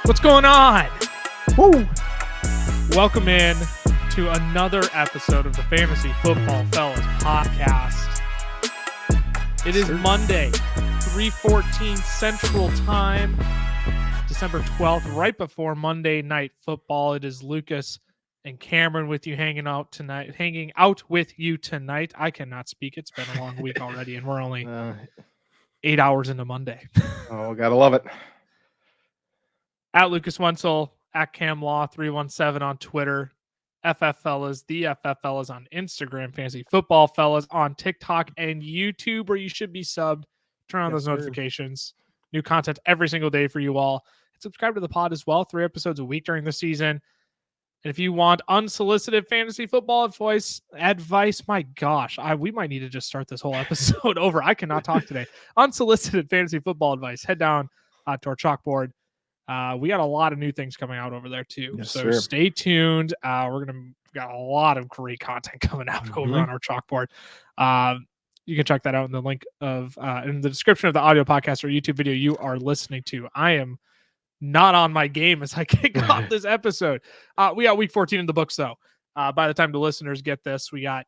What's going on? Woo! Welcome in to another episode of the Fantasy Football Fellas podcast. It is Monday, 3:14 Central Time, December 12th, right before Monday Night Football. It is Lucas and Cameron with you hanging out with you tonight. I cannot speak. It's been a long week already, and we're only 8 hours into Monday. Oh, gotta love it. At Lucas Wenzel, at Cam Law 317 on Twitter, FF Fellas, the FF Fellas on Instagram, Fantasy Football Fellas on TikTok and YouTube, where you should be subbed. Turn on those notifications. New content every single day for you all. And subscribe to the pod as well. 3 episodes a week during the season. And if you want unsolicited fantasy football advice, my gosh, we might need to just start this whole episode over. I cannot talk today. Unsolicited fantasy football advice. Head down to our chalkboard. We got a lot of new things coming out over there too. Yes, so sir. Stay tuned. We got a lot of great content coming out over on our chalkboard. You can check that out in the link of in the description of the audio podcast or YouTube video you are listening to. I am not on my game as I kick off this episode. We got week 14 in the books though. By the time the listeners get this, we got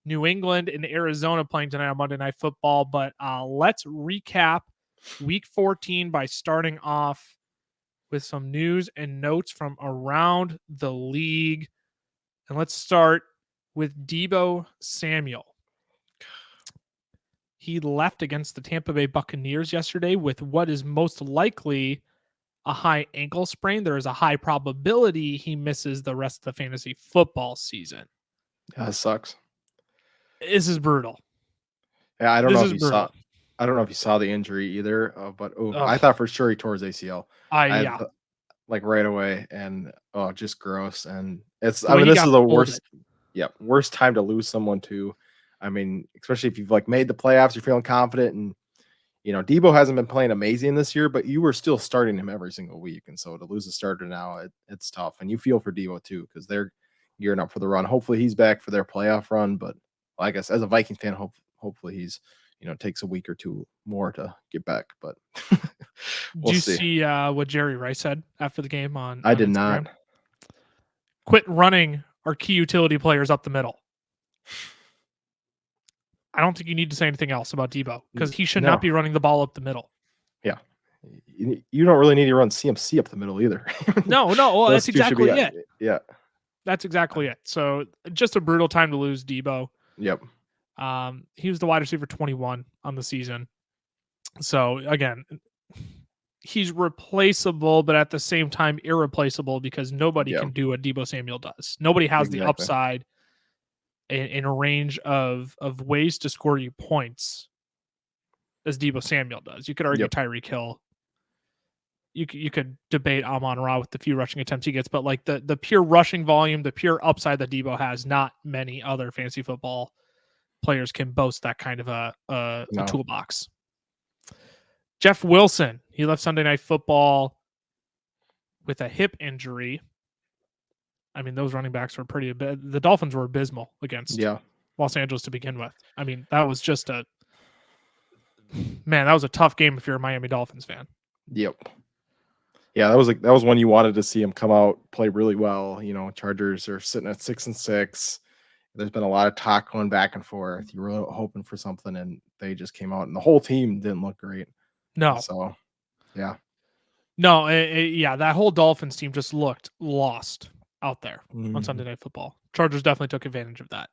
New England and Arizona playing tonight on Monday Night Football. But let's recap week 14 by starting off with some news and notes from around the league. And let's start with Deebo Samuel. He left against the Tampa Bay Buccaneers yesterday with what is most likely a high ankle sprain. There is a high probability he misses the rest of the fantasy football season. Yeah, that sucks. This is brutal. Yeah, I don't know if you saw the injury either, but I thought for sure he tore his ACL. Yeah. Like right away, and just gross. And this is the worst. Yeah, worst time to lose someone too. I mean, especially if you've like made the playoffs, you're feeling confident, and Deebo hasn't been playing amazing this year, but you were still starting him every single week, and so to lose a starter now, it's tough. And you feel for Deebo too because they're gearing up for the run. Hopefully, he's back for their playoff run, but I guess as a Vikings fan, hopefully he's takes a week or two more to get back, but Did you see what Jerry Rice said after the game on did Instagram? not. Quit running our key utility players up the middle. I don't think you need to say anything else about Deebo because he should not be running the ball up the middle. Yeah. You don't really need to run CMC up the middle either. No. Well, that's exactly it. Yeah. That's exactly it. So just a brutal time to lose Deebo. Yep. He was the wide receiver 21 on the season. So again, he's replaceable, but at the same time irreplaceable because nobody can do what Deebo Samuel does. Nobody has the upside in a range of ways to score you points as Deebo Samuel does. You could argue Tyreek Hill. You could debate Amon-Ra with the few rushing attempts he gets, but like the pure rushing volume, the pure upside that Deebo has, not many other fantasy football players can boast that kind of a toolbox. Jeff Wilson, he left Sunday Night Football with a hip injury. I mean, those running backs were pretty bad. The Dolphins were abysmal against Los Angeles to begin with. I mean, that was just that was a tough game if you're a Miami Dolphins fan. Yep. Yeah, that was one you wanted to see him come out, play really well. Chargers are sitting at 6-6. There's been a lot of talk going back and forth. You were hoping for something, and they just came out, and the whole team didn't look great. No. So, yeah. No, that whole Dolphins team just looked lost out there on Sunday Night Football. Chargers definitely took advantage of that.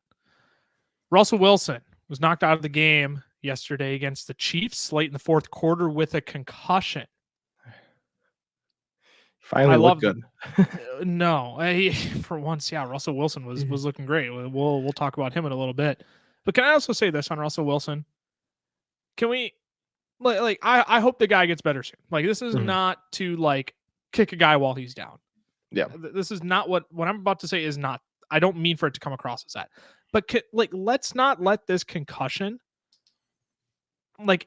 Russell Wilson was knocked out of the game yesterday against the Chiefs late in the fourth quarter with a concussion. Finally looked good. For once, Russell Wilson was looking great. We'll talk about him in a little bit. But can I also say this on Russell Wilson? Can we I hope the guy gets better soon. Like, this is not to kick a guy while he's down. Yeah. This is not what I'm about to say is not. I don't mean for it to come across as that. But let's not let this concussion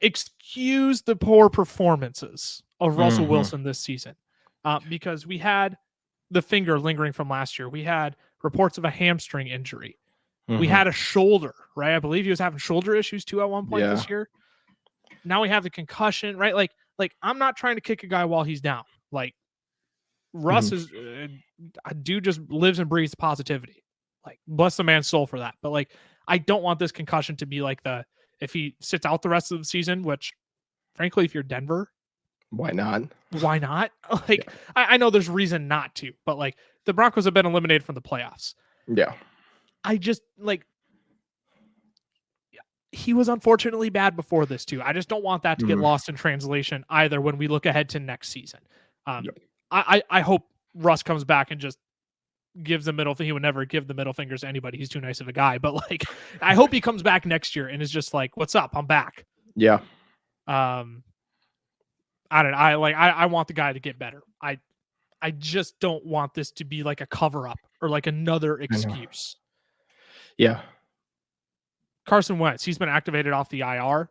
excuse the poor performances of Russell Wilson this season. Because we had the finger lingering from last year. We had reports of a hamstring injury. We had a shoulder, right? I believe he was having shoulder issues too at one point this year. Now we have the concussion, right? Like I'm not trying to kick a guy while he's down. Like, Russ is dude just lives and breathes positivity. Like, bless the man's soul for that. But like, I don't want this concussion to be like if he sits out the rest of the season, which frankly, if you're Denver, why not? Why not? Like, I know there's reason not to, but like the Broncos have been eliminated from the playoffs. Yeah. I just like, he was unfortunately bad before this too. I just don't want that to get lost in translation either when we look ahead to next season. I hope Russ comes back and just gives the middle. He would never give the middle fingers to anybody. He's too nice of a guy. But like, I hope he comes back next year and is just like, "What's up? I'm back." Yeah. I don't know. I want the guy to get better. I just don't want this to be like a cover up or like another excuse. Yeah. Carson Wentz, he's been activated off the IR.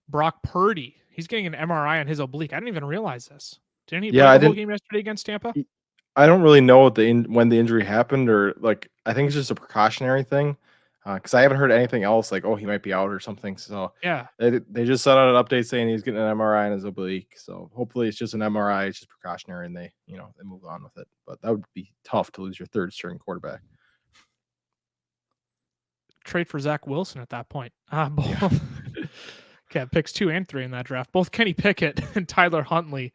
Brock Purdy, he's getting an MRI on his oblique. I didn't even realize this. Didn't he play the whole game yesterday against Tampa? I don't really know when the injury happened, or like, I think it's just a precautionary thing. Because I haven't heard anything else like, oh, he might be out or something. So yeah, they just sent out an update saying he's getting an MRI on his oblique. So hopefully it's just an MRI, it's just precautionary, and they move on with it. But that would be tough to lose your third string quarterback. Trade for Zach Wilson at that point. Okay, picks 2 and 3 in that draft. Both Kenny Pickett and Tyler Huntley.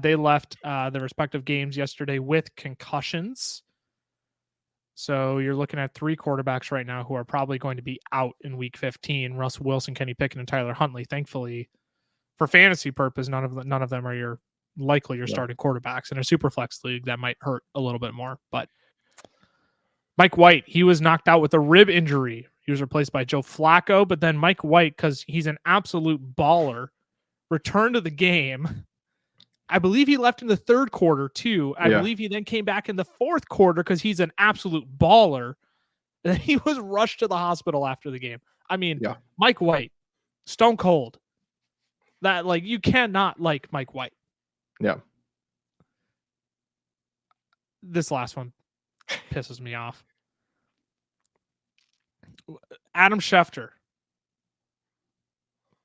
They left their respective games yesterday with concussions. So you're looking at 3 quarterbacks right now who are probably going to be out in week 15. Russell Wilson, Kenny Pickett, and Tyler Huntley. Thankfully, for fantasy purpose, none of them are your starting quarterbacks. In a super flex league, that might hurt a little bit more. But Mike White, he was knocked out with a rib injury. He was replaced by Joe Flacco, but then Mike White, because he's an absolute baller, returned to the game. I believe he left in the third quarter too. I believe he then came back in the fourth quarter because he's an absolute baller. And he was rushed to the hospital after the game. I mean, Mike White, stone cold. That, like, you cannot like Mike White. Yeah. This last one pisses me off. Adam Schefter.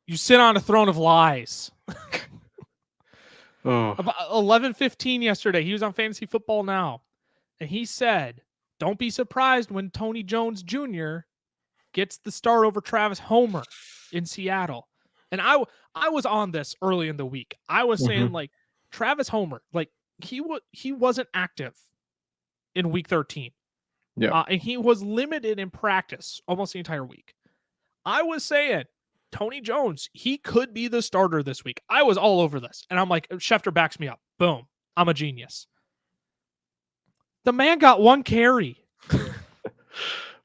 You sit on a throne of lies. About 11:15 yesterday, he was on Fantasy Football Now, and he said, "Don't be surprised when Tony Jones Jr. gets the start over Travis Homer in Seattle." And I was on this early in the week. I was saying, like, Travis Homer, like, he wasn't active in week 13. Yeah. And he was limited in practice almost the entire week. I was saying, Tony Jones, he could be the starter this week. I was all over this. And I'm like, Schefter backs me up. Boom. I'm a genius. The man got 1 carry.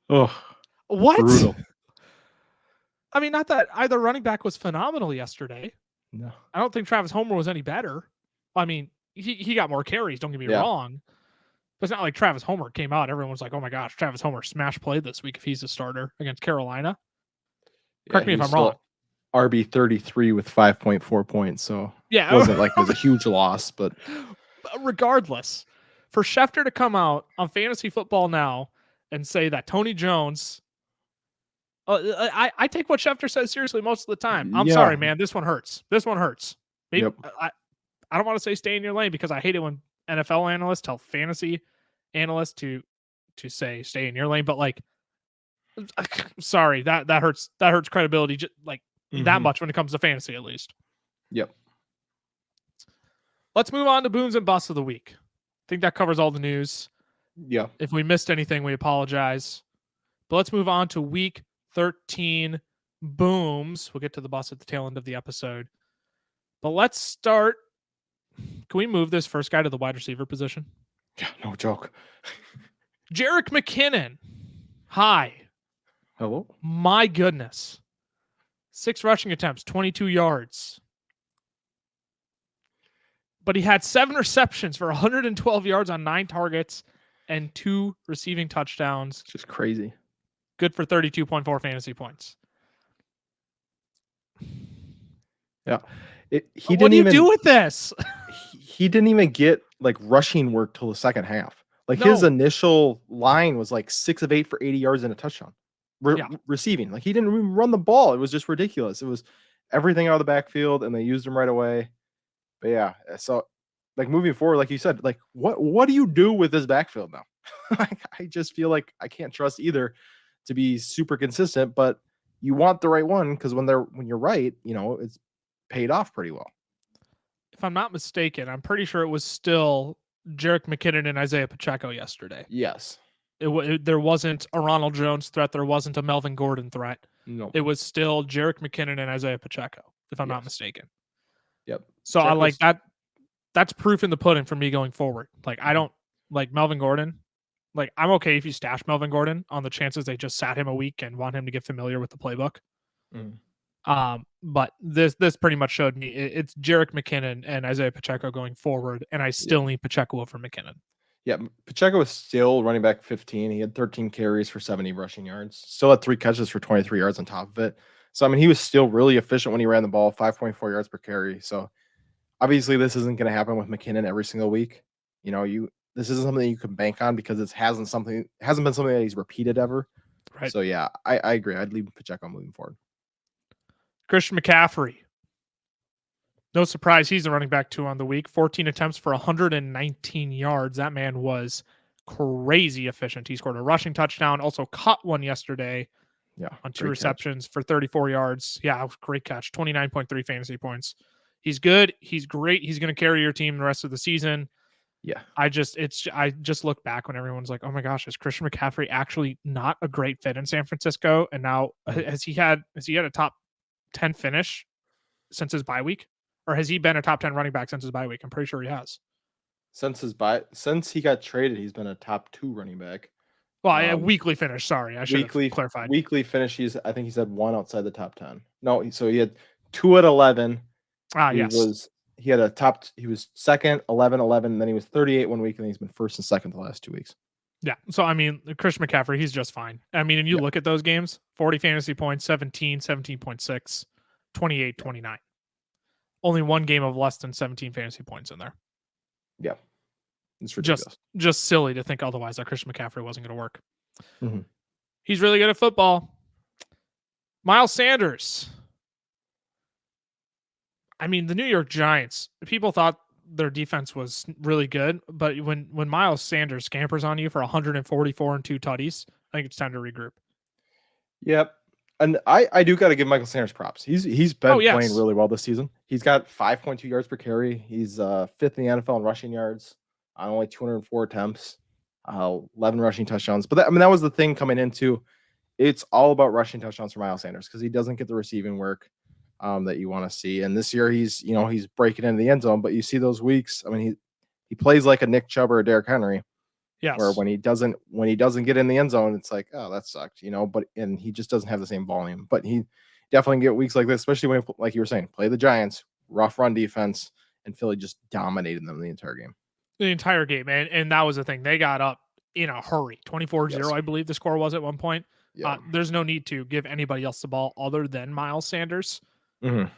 What? Brutal. I mean, not that either running back was phenomenal yesterday. No. I don't think Travis Homer was any better. I mean, he got more carries, don't get me wrong. But it's not like Travis Homer came out. Everyone's like, oh my gosh, Travis Homer smash played this week if he's a starter against Carolina. Correct me if I'm wrong. RB 33 with 5.4 points. So it wasn't like it was a huge loss, but regardless, for Schefter to come out on Fantasy Football Now and say that Tony Jones, I take what Schefter says seriously most of the time. I'm sorry, man. This one hurts. Maybe, I don't want to say stay in your lane because I hate it when NFL analysts tell fantasy analysts to say stay in your lane, but like, sorry, that hurts credibility just like that much when it comes to fantasy, at least. Yep. Let's move on to booms and busts of the week. I think that covers all the news. Yeah. If we missed anything, we apologize. But let's move on to week 13 booms. We'll get to the bust at the tail end of the episode. But let's start. Can we move this first guy to the wide receiver position? Yeah, no joke. Jerick McKinnon. Hi. Hello. My goodness. 6 rushing attempts, 22 yards. But he had 7 receptions for 112 yards on 9 targets and 2 receiving touchdowns. It's just crazy. Good for 32.4 fantasy points. Yeah. What do you do with this? He didn't even get like rushing work till the second half. Like his initial line was like 6 of 8 for 80 yards and a touchdown. Receiving. Like he didn't even run the ball. It was just ridiculous. It was everything out of the backfield, and they used him right away. But yeah, so like moving forward, like you said, like what do you do with this backfield now? I just feel like I can't trust either to be super consistent, but you want the right one because when you're right, it's paid off pretty well. If I'm not mistaken, I'm pretty sure it was still Jerick McKinnon and Isaiah Pacheco yesterday. Yes. There wasn't a Ronald Jones threat. There wasn't a Melvin Gordon threat. No. It was still Jerick McKinnon and Isaiah Pacheco, if I'm not mistaken. Yep. So I like that. That's proof in the pudding for me going forward. Like, I don't like Melvin Gordon. Like, I'm okay if you stash Melvin Gordon on the chances they just sat him a week and want him to get familiar with the playbook. But this pretty much showed me it's Jerick McKinnon and Isaiah Pacheco going forward, and I still need Pacheco over McKinnon. Yeah, Pacheco was still running back 15. He had 13 carries for 70 rushing yards. Still had 3 catches for 23 yards on top of it. So, I mean, he was still really efficient when he ran the ball, 5.4 yards per carry. So, obviously, this isn't going to happen with McKinnon every single week. This isn't something you can bank on because it hasn't been something that he's repeated ever. Right. So, yeah, I agree. I'd leave Pacheco moving forward. Christian McCaffrey. No surprise, he's the running back 2 on the week. 14 attempts for 119 yards. That man was crazy efficient. He scored a rushing touchdown, also caught one yesterday on 2 receptions for 34 yards. Yeah, great catch. 29.3 fantasy points. He's good. He's great. He's going to carry your team the rest of the season. Yeah. I just look back when everyone's like, oh my gosh, is Christian McCaffrey actually not a great fit in San Francisco? And now has he had a top 10 finish since his bye week? Or has he been a top 10 running back since his bye week? I'm pretty sure he has. Since he got traded, he's been a top 2 running back. Well, weekly finish. Sorry, I should have clarified. Weekly finish. I think he's had 1 outside the top 10. No, so he had 2 at 11. Yes. He was second, 11, and then he was 38 one week, and then he's been first and second the last 2 weeks. Yeah. So, I mean, Christian McCaffrey, he's just fine. I mean, and you look at those games, 40 fantasy points, 17, 17.6, 28, 29. Only 1 game of less than 17 fantasy points in there. Yeah. It's ridiculous. Just silly to think otherwise that Christian McCaffrey wasn't going to work. Mm-hmm. He's really good at football. Miles Sanders. I mean, the New York Giants, people thought their defense was really good, but when Miles Sanders scampers on you for 144 and 2 tutties, I think it's time to regroup. Yep. And I do got to give Michael Sanders props. He's been playing really well this season. He's got 5.2 yards per carry. He's 5th in the NFL in rushing yards on only 204 attempts, 11 rushing touchdowns. But that was the thing coming into. It's all about rushing touchdowns for Miles Sanders because he doesn't get the receiving work that you want to see. And this year he's breaking into the end zone. But you see those weeks. I mean, he plays like a Nick Chubb or a Derrick Henry. Yes. Where when he doesn't get in the end zone, it's like, oh, that sucked, and he just doesn't have the same volume. But he definitely get weeks like this, especially when, like you were saying, play the Giants, rough run defense, and Philly just dominated them the entire game. And that was the thing. They got up in a hurry. 24-0, I believe the score was at one point. Yeah. There's no need to give anybody else the ball other than Miles Sanders. Mm-hmm.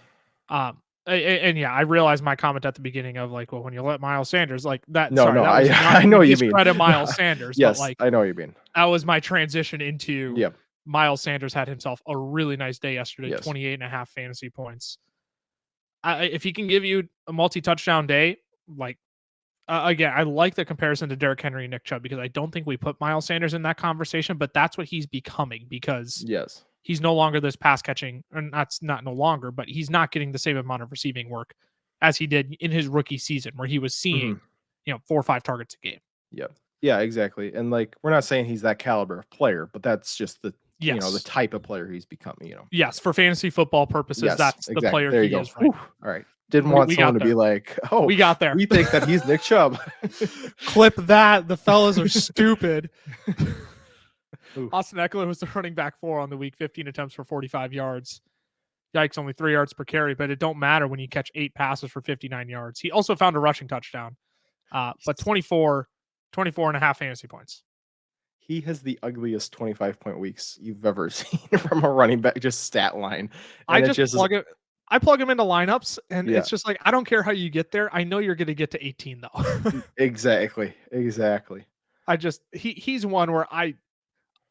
I realized my comment at the beginning of like, well, when you let Miles Sanders like that. I know what you mean. Credit Miles Sanders. Yes, but like, I know what you mean. That was my transition into. Yep. Miles Sanders had himself a really nice day yesterday. 28.5 fantasy points. If he can give you a multi-touchdown day, like again, I like the comparison to Derrick Henry and Nick Chubb because I don't think we put Miles Sanders in that conversation, but that's what he's becoming because he's no longer this pass catching, or not no longer, but he's not getting the same amount of receiving work as he did in his rookie season where he was seeing, 4 or 5 targets a game. Yep. Yeah, exactly. And like, we're not saying he's that caliber of player, but that's just the, the type of player he's becoming, Yes. For fantasy football purposes, that's the player there he is. Right. All right. Didn't want someone to be like, oh, we got there. We think that he's Nick Chubb. Clip that. The fellas are stupid. Austin Eckler was the running back 4 on the week, 15 attempts for 45 yards. Yikes, only 3 yards per carry, but it don't matter when you catch 8 passes for 59 yards. He also found a rushing touchdown, but 24 and a half fantasy points. He has the ugliest 25-point weeks you've ever seen from a running back, just stat line. And I plug him into lineups, and it's just like, I don't care how you get there. I know you're going to get to 18, though. Exactly. He's one where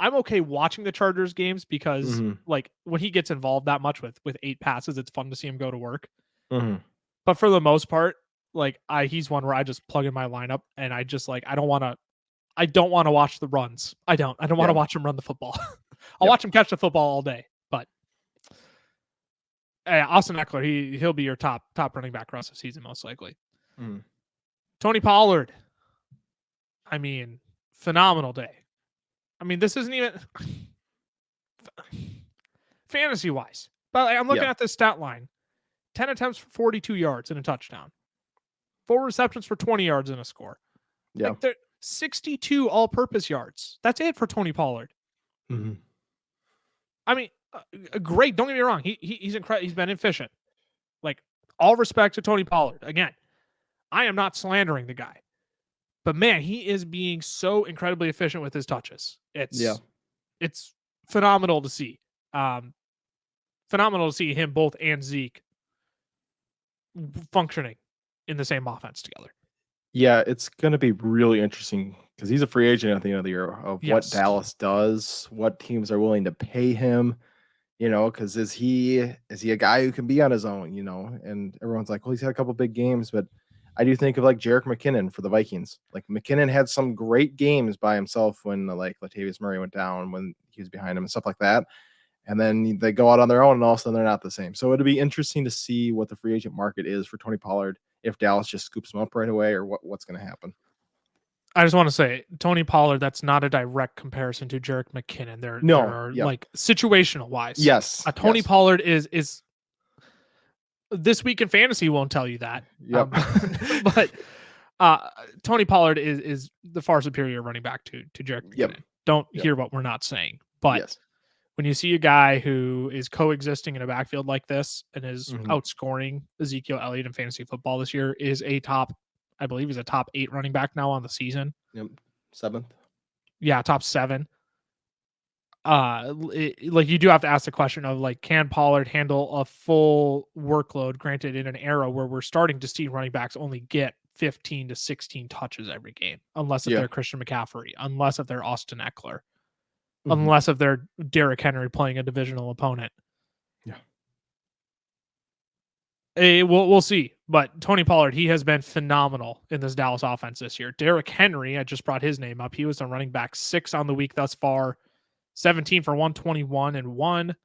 I'm okay watching the Chargers games because like when he gets involved that much with 8 passes, it's fun to see him go to work. Mm-hmm. But for the most part, like he's one where I just plug in my lineup and I just like I don't want to watch the runs. I don't want to watch him run the football. I'll watch him catch the football all day. But Austin Eckler, he'll be your top running back rest of the season most likely. Tony Pollard. I mean, phenomenal day. I mean, this isn't even fantasy wise, but I'm looking at this stat line: 10 attempts for 42 yards and a touchdown, 4 receptions for 20 yards and a score. Yeah, like 62 all-purpose yards. That's it for Tony Pollard. I mean, great. Don't get me wrong. He's incredible. He's been efficient. Like, all respect to Tony Pollard. Again, I am not slandering the guy. But man, he is being so incredibly efficient with his touches. It's phenomenal to see. Phenomenal to see him both and Zeke functioning in the same offense together. Yeah, it's going to be really interesting because he's a free agent at the end of the year of what Dallas does, what teams are willing to pay him. Because is he a guy who can be on his own? And everyone's like, well, he's had a couple big games, but I do think of like Jerick McKinnon for the Vikings. Like McKinnon had some great games by himself when like Latavius Murray went down, when he was behind him and stuff like that. And then they go out on their own and all of a sudden they're not the same. So it'll be interesting to see what the free agent market is for Tony Pollard, if Dallas just scoops him up right away or what's going to happen. I just want to say, Tony Pollard, that's not a direct comparison to Jerick McKinnon. There are like situational wise. Yes. Tony Pollard is this week in fantasy won't tell you that. Yep. But Tony Pollard is the far superior running back to Jerick McKinnon. Don't hear what we're not saying. But when you see a guy who is coexisting in a backfield like this and is outscoring Ezekiel Elliott in fantasy football this year, I believe he's a top 8 running back now on the season. 7th. Yeah, top 7. Like you do have to ask the question of like, can Pollard handle a full workload? Granted, in an era where we're starting to see running backs only get 15 to 16 touches every game, unless if they're Christian McCaffrey, unless if they're Austin Eckler, unless if they're Derrick Henry playing a divisional opponent. We'll see. But Tony Pollard, he has been phenomenal in this Dallas offense this year. Derrick Henry, I just brought his name up. He was the running back 6 on the week thus far. 17 for 121 and 1.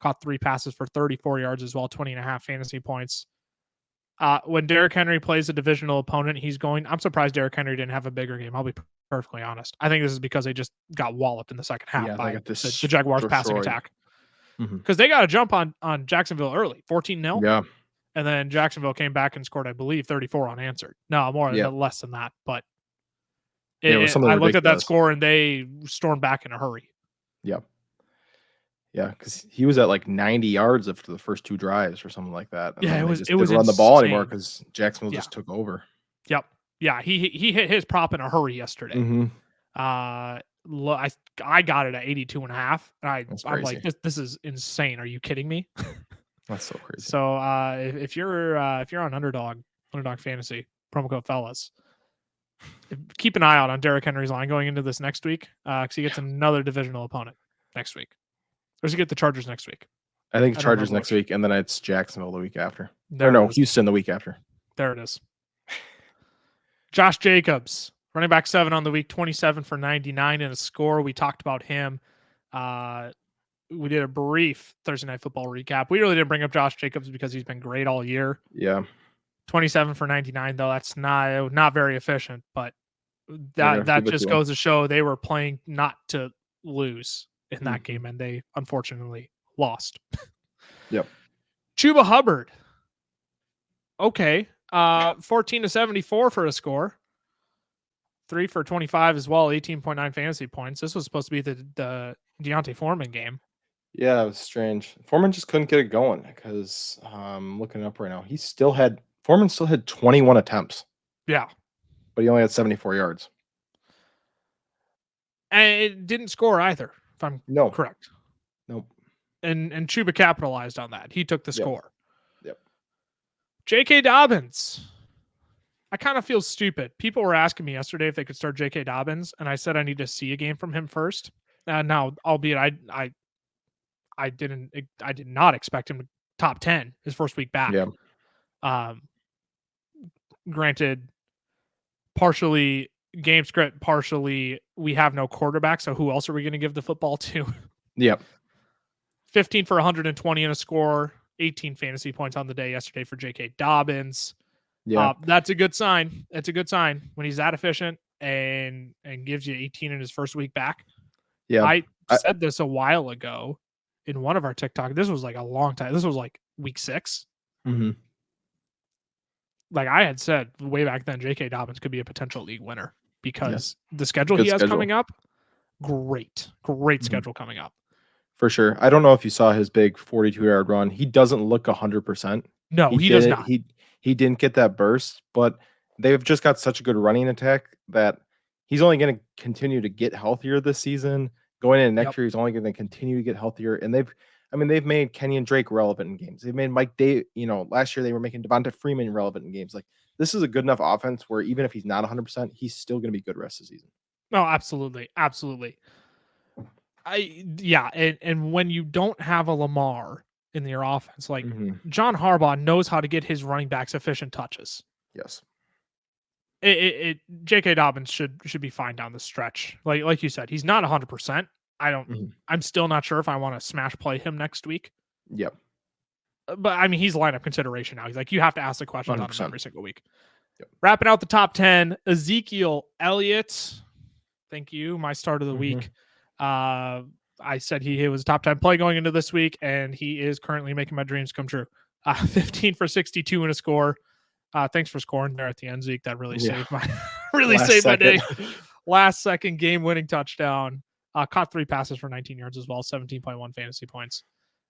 Caught 3 passes for 34 yards as well, 20.5 fantasy points. When Derrick Henry plays a divisional opponent, I'm surprised Derrick Henry didn't have a bigger game. I'll be perfectly honest. I think this is because they just got walloped in the second half by the Jaguars passing attack. Because they got a jump on Jacksonville early, 14-0. Yeah. And then Jacksonville came back and scored, I believe, 34 unanswered. No, less than that. But I looked at that score and they stormed back in a hurry. Yeah. Yeah, because he was at like 90 yards after the first 2 drives or something like that. And it was didn't run the ball anymore because Jacksonville just took over. Yep. Yeah, he hit his prop in a hurry yesterday. I got it at 82.5. I'm like, this is insane. Are you kidding me? That's so crazy. So if you're on Underdog Fantasy, promo code fellas, keep an eye out on Derrick Henry's line going into this next week because he gets another divisional opponent next week. Or does he get the Chargers next week? I think Chargers next week, and then it's Jacksonville the week after. Houston the week after. There it is. Josh Jacobs, running back 7 on the week, 27 for 99 and a score. We talked about him. We did a brief Thursday Night Football recap. We really didn't bring up Josh Jacobs because he's been great all year. Yeah. 27 for 99, though. That's not very efficient, but that just goes to show they were playing not to lose in that game, and they unfortunately lost. Yep. Chuba Hubbard. Okay. 14 to 74 for a score. 3 for 25 as well, 18.9 fantasy points. This was supposed to be the Deontay Foreman game. Yeah, it was strange. Foreman just couldn't get it going because I'm looking it up right now. Foreman still had 21 attempts. Yeah. But he only had 74 yards. And it didn't score either, if I'm correct. Nope. And Chuba capitalized on that. He took the score. Yep. J.K. Dobbins. I kind of feel stupid. People were asking me yesterday if they could start J.K. Dobbins, and I said I need to see a game from him first. Now, albeit I did not expect him to top 10 his first week back. Yeah. Granted, partially game script, partially we have no quarterback, so who else are we going to give the football to? Yep. 15 for 120 in a score, 18 fantasy points on the day yesterday for J.K. Dobbins. Yeah. That's a good sign. It's a good sign when he's that efficient and gives you 18 in his first week back. Yeah. I said this a while ago in one of our TikTok. This was like a long time. This was like week 6. Mm-hmm. Like I had said way back then, J.K. Dobbins could be a potential league winner because the schedule he has coming up, great schedule coming up. For sure. I don't know if you saw his big 42-yard run. He doesn't look 100%. No, he does not. He didn't get that burst, but they've just got such a good running attack that he's only going to continue to get healthier this season. Going into next year, he's only going to continue to get healthier. And they've made Kenyon Drake relevant in games. They've made Mike Day, last year they were making Devonta Freeman relevant in games. Like this is a good enough offense where even if he's not 100%, he's still going to be good rest of the season. No, absolutely. Absolutely. And when you don't have a Lamar in your offense, like John Harbaugh knows how to get his running backs efficient touches. Yes. J.K. Dobbins should be fine down the stretch. Like you said, he's not 100%. I'm still not sure if I want to smash play him next week. Yep. But I mean, he's lineup consideration now. He's like, you have to ask the questions 100%. On him every single week. Yep. Wrapping out the top 10, Ezekiel Elliott. Thank you. My start of the week. I said he was a top 10 play going into this week, and he is currently making my dreams come true. 15 for 62 in a score. Thanks for scoring there at the end, Zeke. That really saved my my day. Last second game winning touchdown. Caught 3 passes for 19 yards as well, 17.1 fantasy points.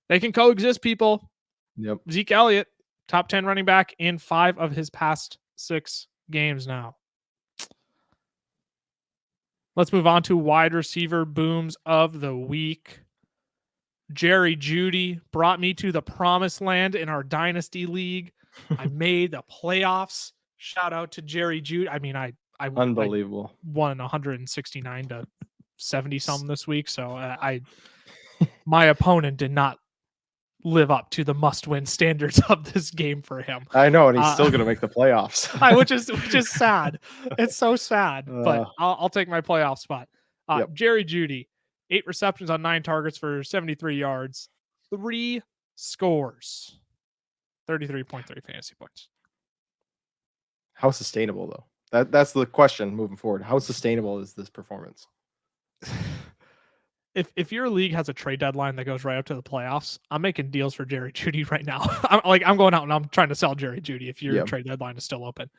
They can coexist, people. Yep. Zeke Elliott, top 10 running back in 5 of his past 6 games now. Let's move on to wide receiver booms of the week. Jerry Jeudy brought me to the promised land in our dynasty league. I made the playoffs. Shout out to Jerry Jeudy. I mean, I unbelievable. I won 169 to 70 something this week. So my opponent did not live up to the must-win standards of this game for him. I know, and he's still going to make the playoffs, which is sad. It's so sad, but I'll take my playoff spot. Jerry Jeudy, 8 receptions on 9 targets for 73 yards, 3 scores, 33.3 fantasy points. How sustainable though? That's the question moving forward. How sustainable is this performance? If your league has a trade deadline that goes right up to the playoffs, I'm making deals for Jerry Jeudy right now. I'm going out and I'm trying to sell Jerry Jeudy if your trade deadline is still open.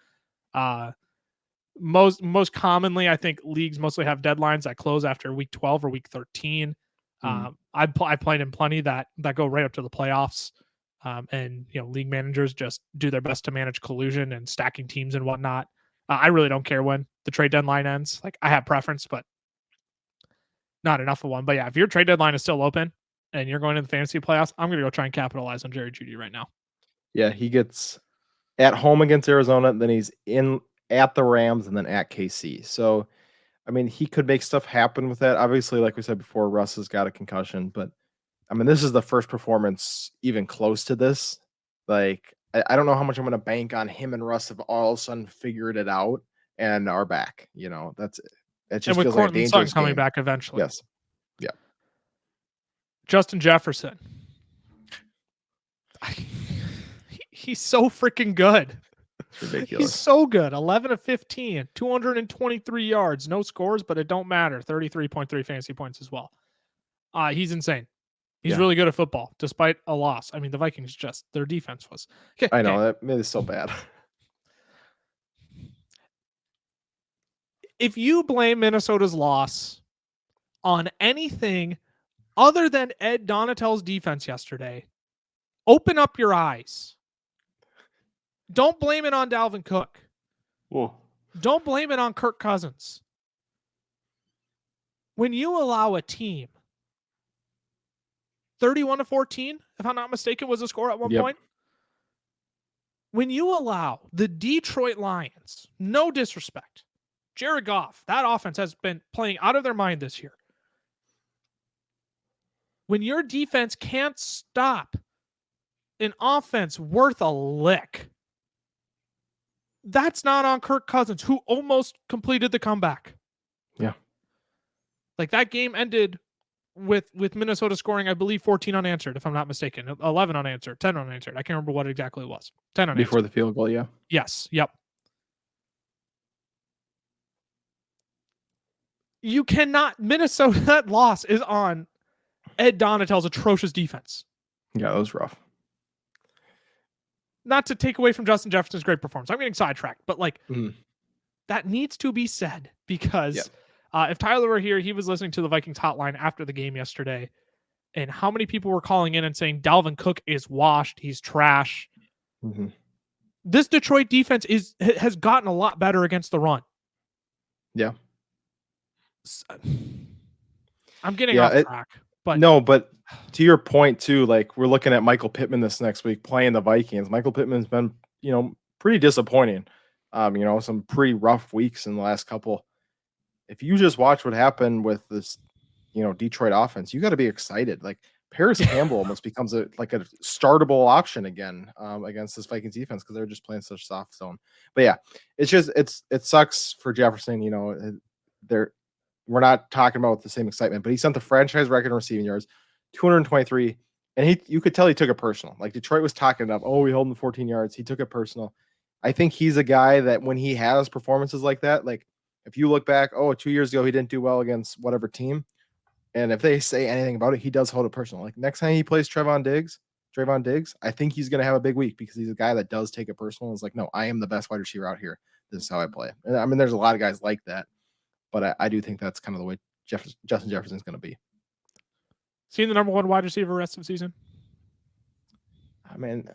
Most commonly, I think leagues mostly have deadlines that close after week 12 or week 13. I played in plenty that go right up to the playoffs. And league managers just do their best to manage collusion and stacking teams and whatnot. I really don't care when the trade deadline ends. Like I have preference, but not enough of one. But yeah, if your trade deadline is still open and you're going to the fantasy playoffs, I'm going to go try and capitalize on Jerry Jeudy right now. Yeah, he gets at home against Arizona, then he's at the Rams, and then at KC. So, I mean, he could make stuff happen with that. Obviously, like we said before, Russ has got a concussion, but I mean, this is the first performance even close to this. Like, I don't know how much I'm going to bank on him and Russ have all of a sudden figured it out and are back. That's it. It just feels like a dangerous coming game. Back eventually. Yes. Yeah. Justin Jefferson. He's so freaking good. It's ridiculous. He's so good. 11 of 15, 223 yards, no scores, but it don't matter. 33.3 fantasy points as well. He's insane. He's really good at football, despite a loss. I mean, the Vikings their defense was. Okay, I know that made it so bad. If you blame Minnesota's loss on anything other than Ed Donatell's defense yesterday, open up your eyes. Don't blame it on Dalvin Cook. Whoa. Don't blame it on Kirk Cousins. When you allow a team 31-14, if I'm not mistaken, was the score at one point. When you allow the Detroit Lions, no disrespect, Jared Goff, that offense has been playing out of their mind this year. When your defense can't stop an offense worth a lick, That's not on Kirk Cousins, who almost completed the comeback. Yeah. Like that game ended with Minnesota scoring, I believe, 14 unanswered, if I'm not mistaken. 11 unanswered, 10 unanswered. I can't remember what exactly it was. 10 unanswered. Before the field goal, yeah. Yes. Yep. You cannot. Minnesota, that loss is on Ed Donatell's atrocious defense. Yeah, that was rough. Not to take away from Justin Jefferson's great performance. I'm getting sidetracked, but like that needs to be said because if Tyler were here, he was listening to the Vikings hotline after the game yesterday. And how many people were calling in and saying Dalvin Cook is washed, he's trash. This Detroit defense has gotten a lot better against the run. Yeah. I'm getting off track. But no, but to your point too, like we're looking at Michael Pittman this next week playing the Vikings. Michael Pittman's been, pretty disappointing. Some pretty rough weeks in the last couple. If you just watch what happened with this, Detroit offense, you got to be excited. Like Paris Campbell almost becomes a startable option again against this Vikings defense because they're just playing such soft zone. But yeah, it sucks for Jefferson. We're not talking about the same excitement, but he sent the franchise record in receiving yards, 223, and you could tell he took it personal. Like Detroit was talking it up. Oh, we held him 14 yards. He took it personal. I think he's a guy that when he has performances like that, like if you look back, 2 years ago he didn't do well against whatever team, and if they say anything about it, he does hold it personal. Like next time he plays Trayvon Diggs, I think he's going to have a big week because he's a guy that does take it personal. It's like, no, I am the best wide receiver out here. This is how I play. And I mean, there's a lot of guys like that. But I do think that's kind of the way Justin Jefferson's going to be. Seeing the number one wide receiver rest of the season? I mean,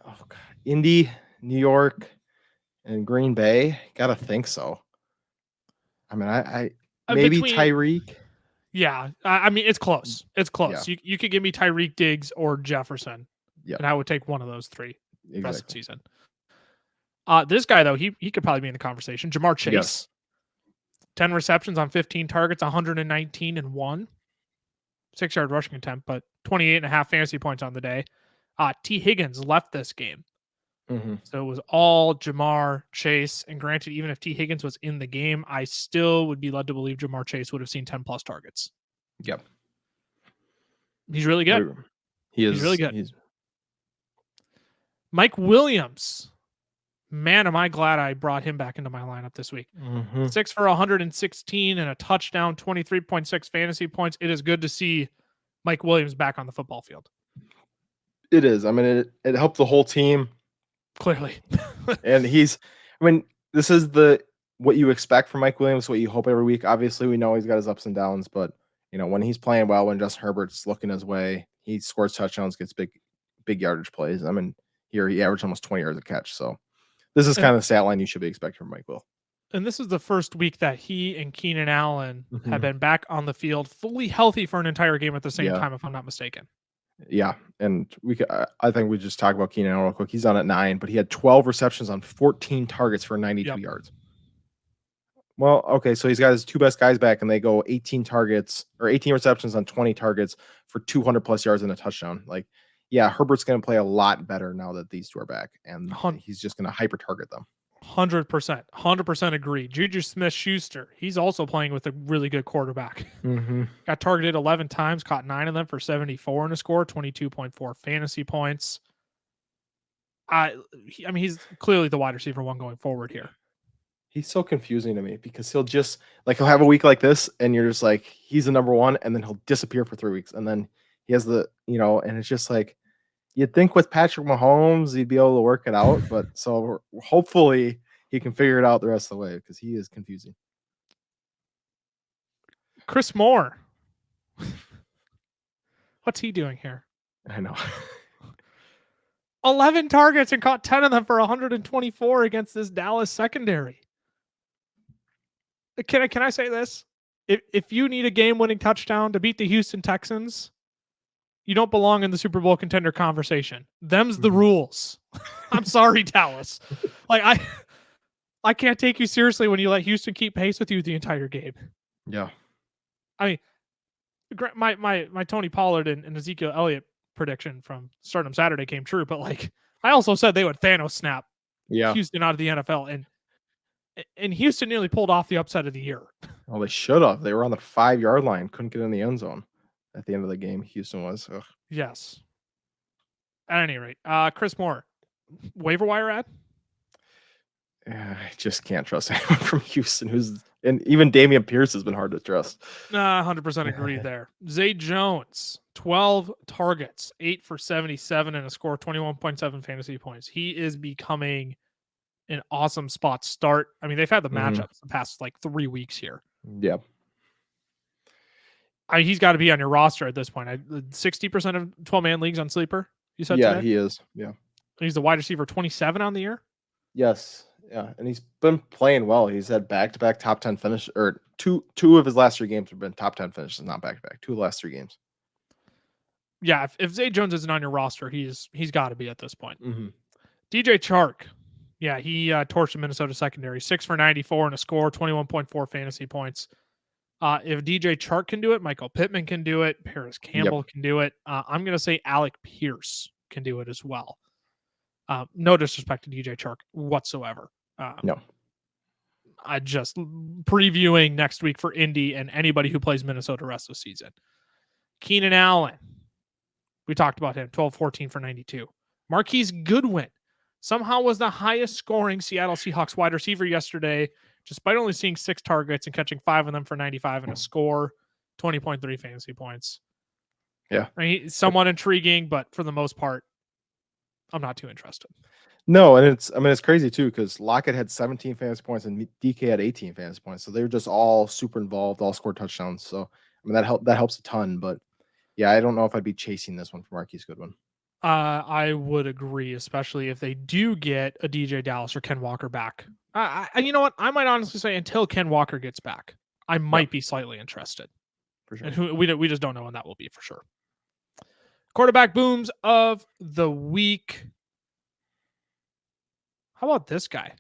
Indy, New York, and Green Bay. Got to think so. I mean, I maybe Tyreek. Yeah, I mean, it's close. It's close. Yeah. You could give me Tyreek, Diggs, or Jefferson, and I would take one of those three the rest of the season. This guy, though, he could probably be in the conversation. Jamar Chase. Yes. 10 receptions on 15 targets, 119 and 1. 6-yard rushing attempt, but 28.5 fantasy points on the day. T. Higgins left this game. So it was all Jamar Chase. And granted, even if T. Higgins was in the game, I still would be led to believe Jamar Chase would have seen 10-plus targets. Yep. He's really good. He's really good. Mike Williams. Man, am I glad I brought him back into my lineup this week. 6 for 116 and a touchdown, 23.6 fantasy points. It is good to see Mike Williams back on the football field. It is. I mean, it helped the whole team. Clearly. And this is what you expect from Mike Williams, what you hope every week. Obviously, we know he's got his ups and downs, but when he's playing well, when Justin Herbert's looking his way, he scores touchdowns, gets big yardage plays. I mean, here he averaged almost 20 yards a catch, so this is kind of the stat line you should be expecting from Mike Will. And this is the first week that he and Keenan Allen have been back on the field, fully healthy for an entire game at the same time, if I'm not mistaken. Yeah, and I think we just talk about Keenan Allen real quick. He's on at 9, but he had 12 receptions on 14 targets for 92 yards. Well, okay, so he's got his two best guys back, and they go 18 receptions on 20 targets for 200-plus yards and a touchdown. Like, yeah, Herbert's going to play a lot better now that these two are back, and he's just going to hyper target them. 100% agree. Juju Smith-Schuster, he's also playing with a really good quarterback. Got targeted 11 times, caught 9 of them for 74 in a score, 22.4 fantasy points. I mean, he's clearly the wide receiver one going forward here. He's so confusing to me because he'll just he'll have a week like this, and you're just like, he's the number one, and then he'll disappear for 3 weeks, and then he has and it's just like, you'd think with Patrick Mahomes, he'd be able to work it out. But so hopefully he can figure it out the rest of the way because he is confusing. Chris Moore. What's he doing here? I know. 11 targets and caught 10 of them for 124 against this Dallas secondary. Can I say this? If you need a game-winning touchdown to beat the Houston Texans, you don't belong in the Super Bowl contender conversation. Them's the rules. I'm sorry, Dallas. I can't take you seriously when you let Houston keep pace with you the entire game. Yeah. I mean, my Tony Pollard and Ezekiel Elliott prediction from Stardom Saturday came true, but I also said they would Thanos snap Houston out of the NFL, and And Houston nearly pulled off the upset of the year. Well, they should have. They were on the 5-yard line, couldn't get in the end zone at the end of the game. Houston was. Ugh. Yes. At any rate, Chris Moore, waiver wire ad? I just can't trust anyone from Houston and even Damian Pierce has been hard to trust. 100% agree there. Zay Jones, 12 targets, 8 for 77 and a score of 21.7 fantasy points. He is becoming an awesome spot start. I mean, they've had the matchups the past like 3 weeks here. Yeah. He's got to be on your roster at this point. 60% of 12-man leagues on Sleeper, you said Yeah, today? he is. Yeah. He's the wide receiver 27 on the year? Yes. Yeah, and he's been playing well. He's had back-to-back top 10 finish, or two of his last 3 games have been top 10 finishes, not back-to-back. 2 of the last 3 games. Yeah, if Zay Jones isn't on your roster, he's got to be at this point. Mm-hmm. DJ Chark, yeah, he torched the Minnesota secondary, 6 for 94 and a score, 21.4 fantasy points. If DJ Chark can do it, Michael Pittman can do it, Paris Campbell can do it. I'm going to say Alec Pierce can do it as well. No disrespect to DJ Chark whatsoever. No. I just previewing next week for Indy and anybody who plays Minnesota rest of the season. Keenan Allen. We talked about him, 12-14 for 92. Marquise Goodwin somehow was the highest scoring Seattle Seahawks wide receiver yesterday, despite only seeing 6 targets and catching 5 of them for 95 and a score, 20.3 fantasy points. Yeah. I mean, somewhat intriguing, but for the most part, I'm not too interested. No, and it's crazy too because Lockett had 17 fantasy points and DK had 18 fantasy points, so they were just all super involved, all scored touchdowns. So I mean that helps a ton. But yeah, I don't know if I'd be chasing this one for Marquise Goodwin. I would agree, especially if they do get a DJ Dallas or Ken Walker back. You know what? I might honestly say until Ken Walker gets back, I might be slightly interested. For sure. And we just don't know when that will be for sure. Quarterback booms of the week. How about this guy?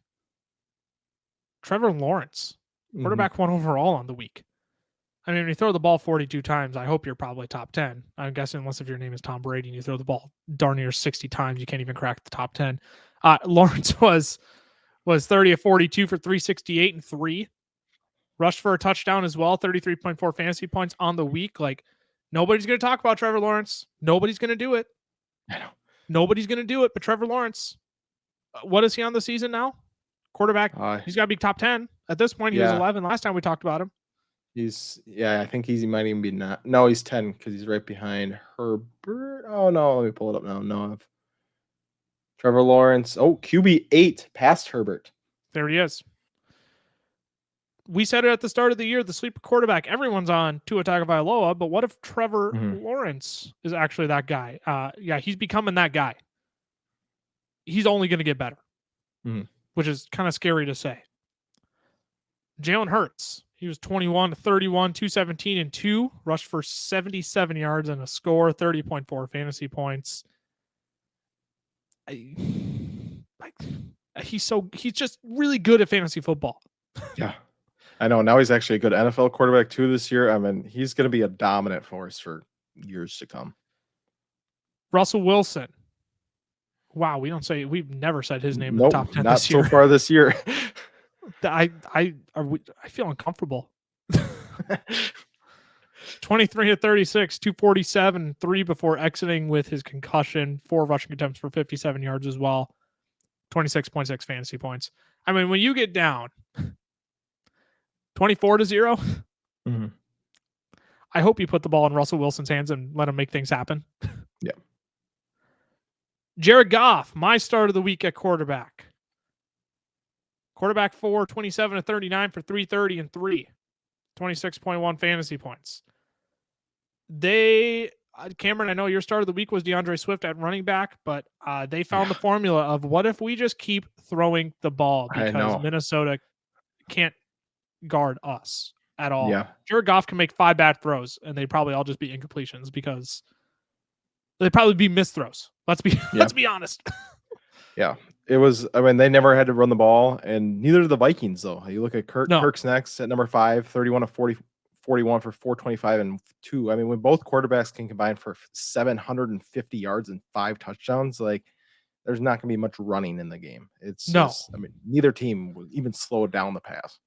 Trevor Lawrence, quarterback 1 overall on the week. I mean, when you throw the ball 42 times, I hope you're probably top 10. I'm guessing unless if your name is Tom Brady and you throw the ball darn near 60 times, you can't even crack the top 10. Lawrence was 30 of 42 for 368 and 3. Rushed for a touchdown as well, 33.4 fantasy points on the week. Like, nobody's going to talk about Trevor Lawrence. Nobody's going to do it. I know. Nobody's going to do it, but Trevor Lawrence. What is he on the season now? Quarterback. He's got to be top 10. At this point, he was 11 last time we talked about him. I think he might even be not. No, he's 10 because he's right behind Herbert. Oh, no, let me pull it up now. No, Trevor Lawrence. Oh, QB 8 past Herbert. There he is. We said it at the start of the year, the sleeper quarterback. Everyone's on Tua Tagovailoa, but what if Trevor Lawrence is actually that guy? Yeah, he's becoming that guy. He's only going to get better, which is kind of scary to say. Jalen Hurts, he was 21 to 31, 217 and 2, rushed for 77 yards and a score, 30.4 fantasy points. He's just really good at fantasy football. Yeah, I know. Now he's actually a good NFL quarterback too this year. I mean, he's going to be a dominant force for years to come. Russell Wilson. Wow, we've never said his name in the top 10 not this year. So far this year. I feel uncomfortable. 23 to 36, 247, 3 before exiting with his concussion, 4 rushing attempts for 57 yards as well, 26.6 fantasy points. I mean, when you get down 24 to 0, I hope you put the ball in Russell Wilson's hands and let him make things happen. Yeah. Jared Goff, my start of the week at quarterback. Quarterback 4, 27 to 39 for 330 and 3. 26.1 fantasy points. Cameron, I know your start of the week was DeAndre Swift at running back, but they found the formula of what if we just keep throwing the ball because Minnesota can't guard us at all. Yeah. Jared Goff can make 5 bad throws, and they'd probably all just be incompletions because they'd probably be missed throws. Let's be honest. Yeah. It was, I mean, they never had to run the ball, and neither did the Vikings, though. You look at Kirk's next at number 5, 31 of 41 for 425 and 2. I mean, when both quarterbacks can combine for 750 yards and 5 touchdowns, like there's not going to be much running in the game. It's no. just, I mean, neither team will even slow down the pass.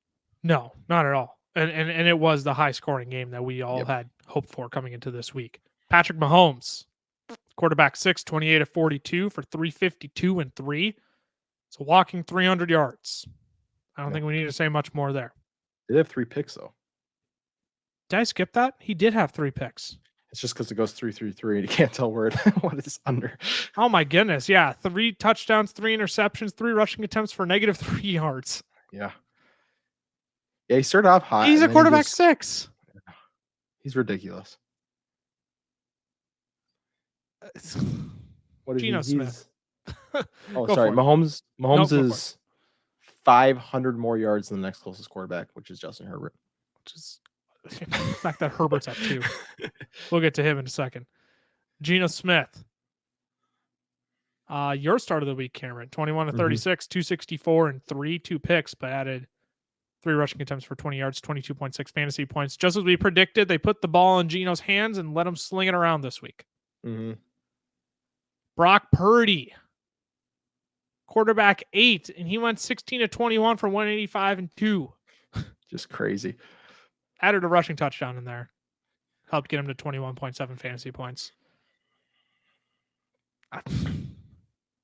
No, not at all. And it was the high scoring game that we all had hoped for coming into this week. Patrick Mahomes, quarterback 6, 28 of 42 for 352 and 3. So walking 300 yards. I don't think we need to say much more there. Did have 3 picks though. Did I skip that? He did have 3 picks. It's just because it goes 3-3-3 and you can't tell where what it's under. Oh my goodness. Yeah. 3 touchdowns, 3 interceptions, 3 rushing attempts for -3 yards. Yeah. Yeah, he started off hot. He's a quarterback 6. He's ridiculous. What is Geno Smith. Oh, sorry. Mahomes is 500 more yards than the next closest quarterback, which is Justin Herbert. Which is the fact that Herbert's at 2. We'll get to him in a second. Geno Smith. Your start of the week, Cameron. 21 to 36, 264 and 3, 2 picks, but added 3 rushing attempts for 20 yards, 22.6 fantasy points. Just as we predicted, they put the ball in Geno's hands and let him sling it around this week. Brock Purdy, quarterback 8, and he went 16 to 21 for 185 and 2. Just crazy. Added a rushing touchdown in there. Helped get him to 21.7 fantasy points.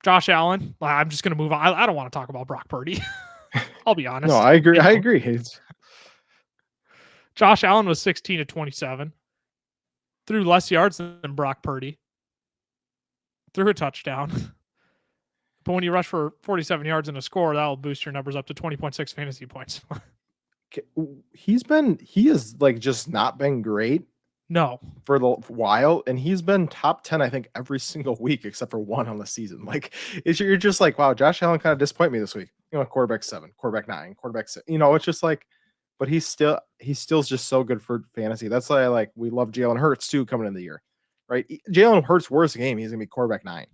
Josh Allen. I'm just going to move on. I don't want to talk about Brock Purdy. I'll be honest. No, I agree. I agree. Josh Allen was 16 to 27. Threw less yards than Brock Purdy. Threw a touchdown. But when you rush for 47 yards and a score, that'll boost your numbers up to 20.6 fantasy points. He has like just not been great. No. For the while, and he's been top 10, I think, every single week except for one on the season. Like, you're just like, wow, Josh Allen kind of disappointed me this week. You know, quarterback 7, quarterback 9, quarterback 6. You know, it's just like, but he's still just so good for fantasy. That's why we love Jalen Hurts too coming into the year, right? Jalen Hurts' worst game, he's gonna be quarterback 9.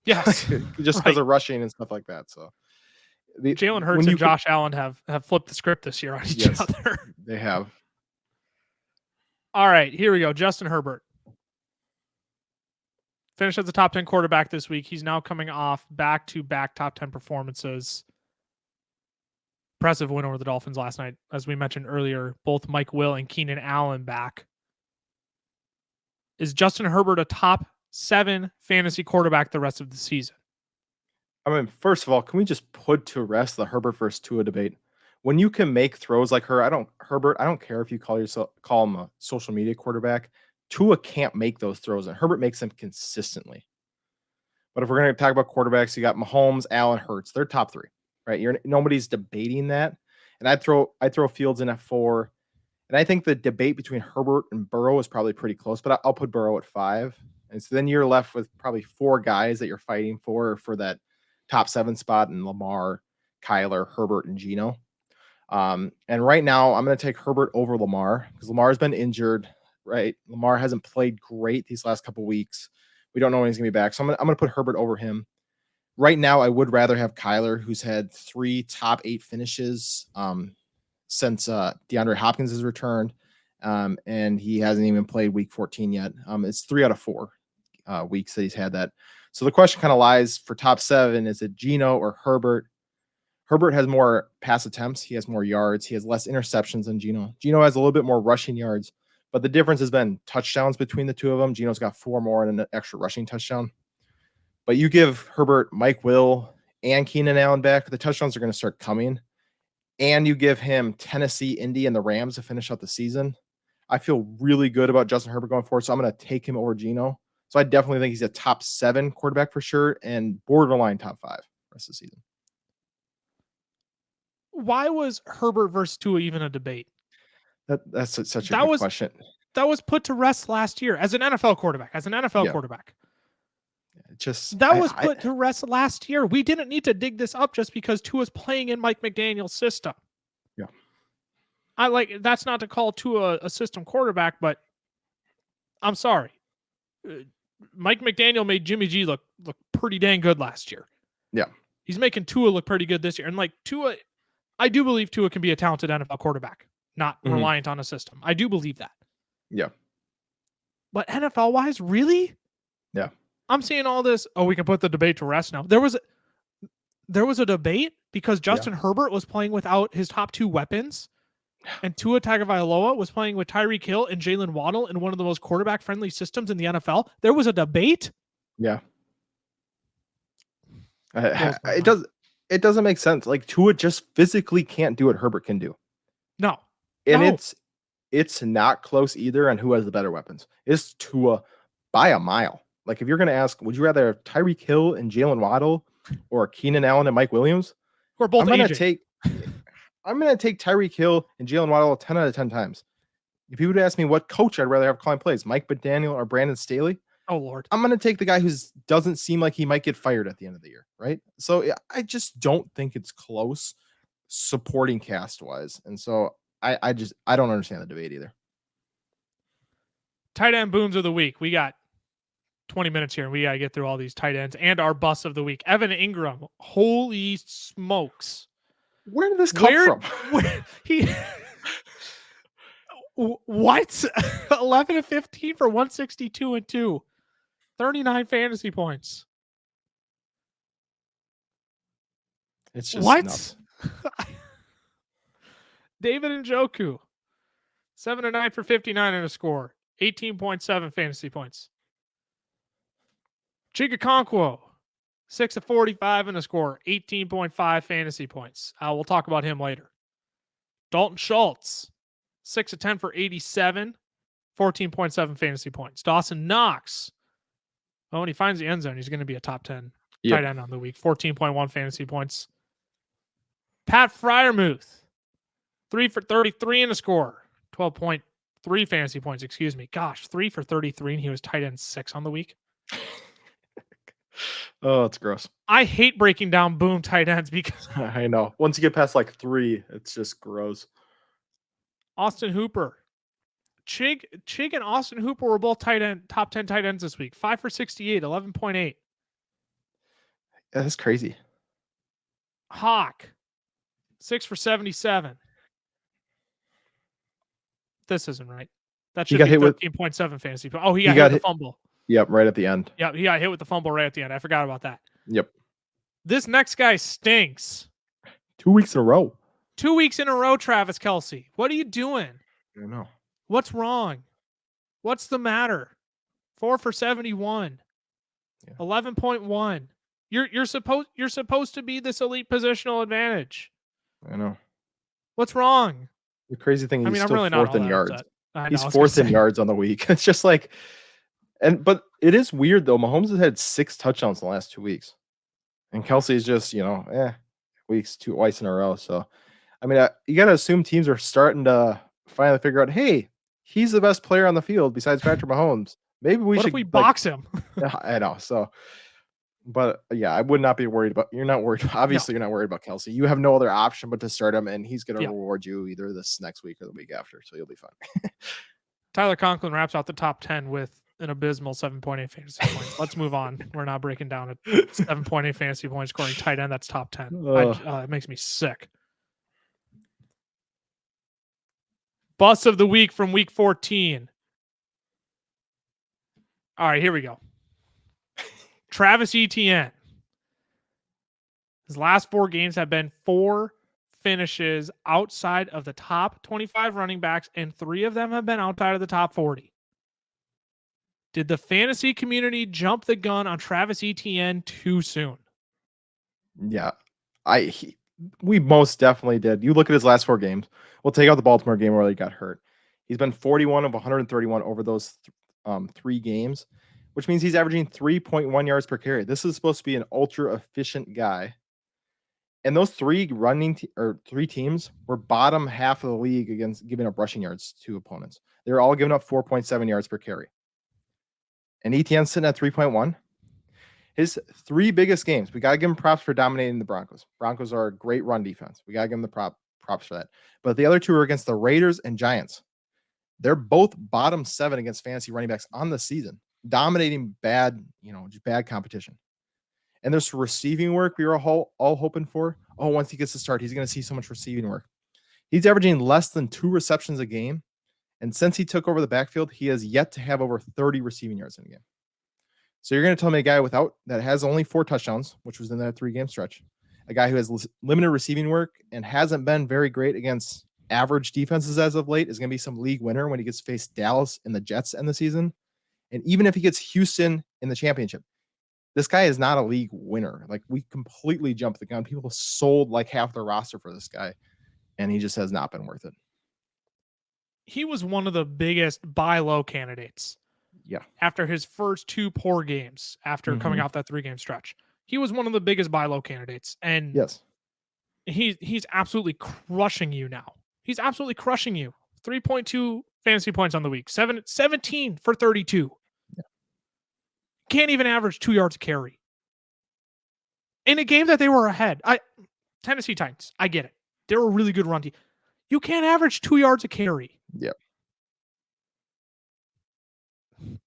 Yes, just because of rushing and stuff like that. So Jalen Hurts and Josh Allen have flipped the script this year on each other. They have. All right, here we go. Justin Herbert finished as the top 10 quarterback this week. He's now coming off back-to-back top 10 performances. Impressive win over the Dolphins last night. As we mentioned earlier, both Mike Will and Keenan Allen back. Is Justin Herbert a top 7 fantasy quarterback the rest of the season? I mean, first of all, can we just put to rest the Herbert versus Tua debate? When you can make throws like Herbert, I don't care if you call him a social media quarterback. Tua can't make those throws, and Herbert makes them consistently. But if we're going to talk about quarterbacks, you got Mahomes, Allen, Hurts. They're top 3, right? Nobody's debating that. And I'd throw Fields in at 4. And I think the debate between Herbert and Burrow is probably pretty close, but I'll put Burrow at 5. And so then you're left with probably 4 guys that you're fighting for that top 7 spot in Lamar, Kyler, Herbert, and Geno. And right now I'm going to take Herbert over Lamar because Lamar has been injured, right? Lamar hasn't played great these last couple weeks. We don't know when he's going to be back. So I'm going to put Herbert over him. Right now, I would rather have Kyler, who's had 3 top 8 finishes since DeAndre Hopkins has returned. And he hasn't even played week 14 yet. It's 3 out of 4 weeks that he's had that. So the question kind of lies for top 7. Is it Geno or Herbert? Herbert has more pass attempts. He has more yards. He has less interceptions than Geno. Geno has a little bit more rushing yards, but the difference has been touchdowns between the two of them. Geno's got 4 more and an extra rushing touchdown. But you give Herbert, Mike Will, and Keenan Allen back, the touchdowns are going to start coming. And you give him Tennessee, Indy, and the Rams to finish out the season. I feel really good about Justin Herbert going forward, so I'm going to take him over Geno. So I definitely think he's a top 7 quarterback for sure and borderline top 5 rest of the season. Why was Herbert versus Tua even a debate? That's such a good question. That was put to rest last year as an NFL quarterback. Quarterback. That was put to rest last year. We didn't need to dig this up just because Tua's playing in Mike McDaniel's system. Yeah. That's not to call Tua a system quarterback, but I'm sorry. Mike McDaniel made Jimmy G look pretty dang good last year. Yeah. He's making Tua look pretty good this year. And Tua, I do believe Tua can be a talented NFL quarterback, not reliant on a system. I do believe that. Yeah. But NFL-wise, really? Yeah. I'm seeing all this. Oh, we can put the debate to rest now. There was a debate because Justin Herbert was playing without his top two weapons, and Tua Tagovailoa was playing with Tyreek Hill and Jalen Waddle in one of the most quarterback-friendly systems in the NFL. There was a debate. Yeah. It doesn't make sense. Like Tua just physically can't do what Herbert can do. No. And it's not close either on who has the better weapons. It's Tua by a mile. Like if you're going to ask, would you rather have Tyreek Hill and Jalen Waddle or Keenan Allen and Mike Williams? We're both I'm going to take Tyreek Hill and Jalen Waddle 10 out of 10 times. If you would ask me what coach I'd rather have calling plays, Mike McDaniel or Brandon Staley, oh Lord, I'm going to take the guy who doesn't seem like he might get fired at the end of the year, right? So I just don't think it's close supporting cast wise. And so I don't understand the debate either. Tight end booms of the week. We got 20 minutes here and we got to get through all these tight ends and our bust of the week. Evan Ingram. Holy smokes. Where did this come from? What? 11 to 15 for 162 and 2. 39 fantasy points. It's just nuts. David Njoku. 7 to 9 for 59 and a score. 18.7 fantasy points. Chigakonkwo. 6 to 45 and a score. 18.5 fantasy points. We'll talk about him later. Dalton Schultz. 6 to 10 for 87. 14.7 fantasy points. Dawson Knox. Oh, when he finds the end zone, he's going to be a top 10 tight end on the week. 14.1 fantasy points. Pat Freiermuth. 3 for 33 in a score. 12.3 fantasy points, excuse me. Gosh, 3 for 33, and he was tight end 6 on the week. Oh, it's gross. I hate breaking down boom tight ends because I know. Once you get past like 3, it's just gross. Austin Hooper. Chig and Austin Hooper were both top 10 tight ends this week. 5 for 68, 11.8. That's crazy. Hawk. 6 for 77. This isn't right. That should be 13.7 fantasy. Oh, he got hit with the fumble. Yep, right at the end. Yep, he got hit with the fumble right at the end. I forgot about that. Yep. This next guy stinks. 2 weeks in a row. 2 weeks in a row, Travis Kelce. What are you doing? I know. What's wrong? What's the matter? 4 for 71. 11.1. You're supposed to be this elite positional advantage. I know. What's wrong? The crazy thing is he's still really fourth in yards. He's 4th in yards on the week. It's just like, but it is weird though. Mahomes has had 6 touchdowns in the last 2 weeks, and Kelsey's just weeks twice in a row. So, I mean, you got to assume teams are starting to finally figure out, hey, he's the best player on the field besides Patrick Mahomes. Maybe we should. If we box him? I know. So, but yeah, I would not be worried about. You're not worried. Obviously, You're not worried about Kelce. You have no other option but to start him, and he's going to reward you either this next week or the week after. So you'll be fine. Tyler Conklin wraps out the top 10 with an abysmal 7.8 fantasy points. Let's move on. We're not breaking down a 7.8 fantasy points scoring tight end. That's top 10. It makes me sick. Bust of the week from week 14. All right, here we go. Travis Etienne. His last 4 games have been 4 finishes outside of the top 25 running backs, and 3 of them have been outside of the top 40. Did the fantasy community jump the gun on Travis Etienne too soon? Yeah, we most definitely did. You look at his last 4 games. We'll take out the Baltimore game where he got hurt. He's been 41 of 131 over those 3 games, which means he's averaging 3.1 yards per carry. This is supposed to be an ultra efficient guy. And those 3 teams were bottom half of the league against giving up rushing yards to opponents. They're all giving up 4.7 yards per carry. And Etienne's sitting at 3.1. His 3 biggest games, we got to give him props for dominating the Broncos. Broncos are a great run defense. We got to give him the props for that. But the other 2 are against the Raiders and Giants. They're both bottom 7 against fantasy running backs on the season, dominating bad competition. And there's receiving work we were all hoping for. Oh, once he gets to start, he's going to see so much receiving work. He's averaging less than 2 receptions a game. And since he took over the backfield, he has yet to have over 30 receiving yards in a game. So you're going to tell me a guy that has only 4 touchdowns, which was in that 3-game stretch, a guy who has limited receiving work and hasn't been very great against average defenses as of late, is going to be some league winner when he gets to face Dallas and the Jets in the season. And even if he gets Houston in the championship, this guy is not a league winner. Like, we completely jumped the gun. People sold like half their roster for this guy, and he just has not been worth it. He was one of the biggest buy low candidates. Yeah. After his first 2 poor games, after coming off that 3-game stretch, he was one of the biggest buy low candidates. And yes, he's absolutely crushing you now. He's absolutely crushing you. 3.2 fantasy points on the week. 17 for 32. Yeah. Can't even average 2 yards a carry. In a game that they were ahead. Tennessee Titans, I get it. They're a really good run team. You can't average 2 yards a carry. Yep.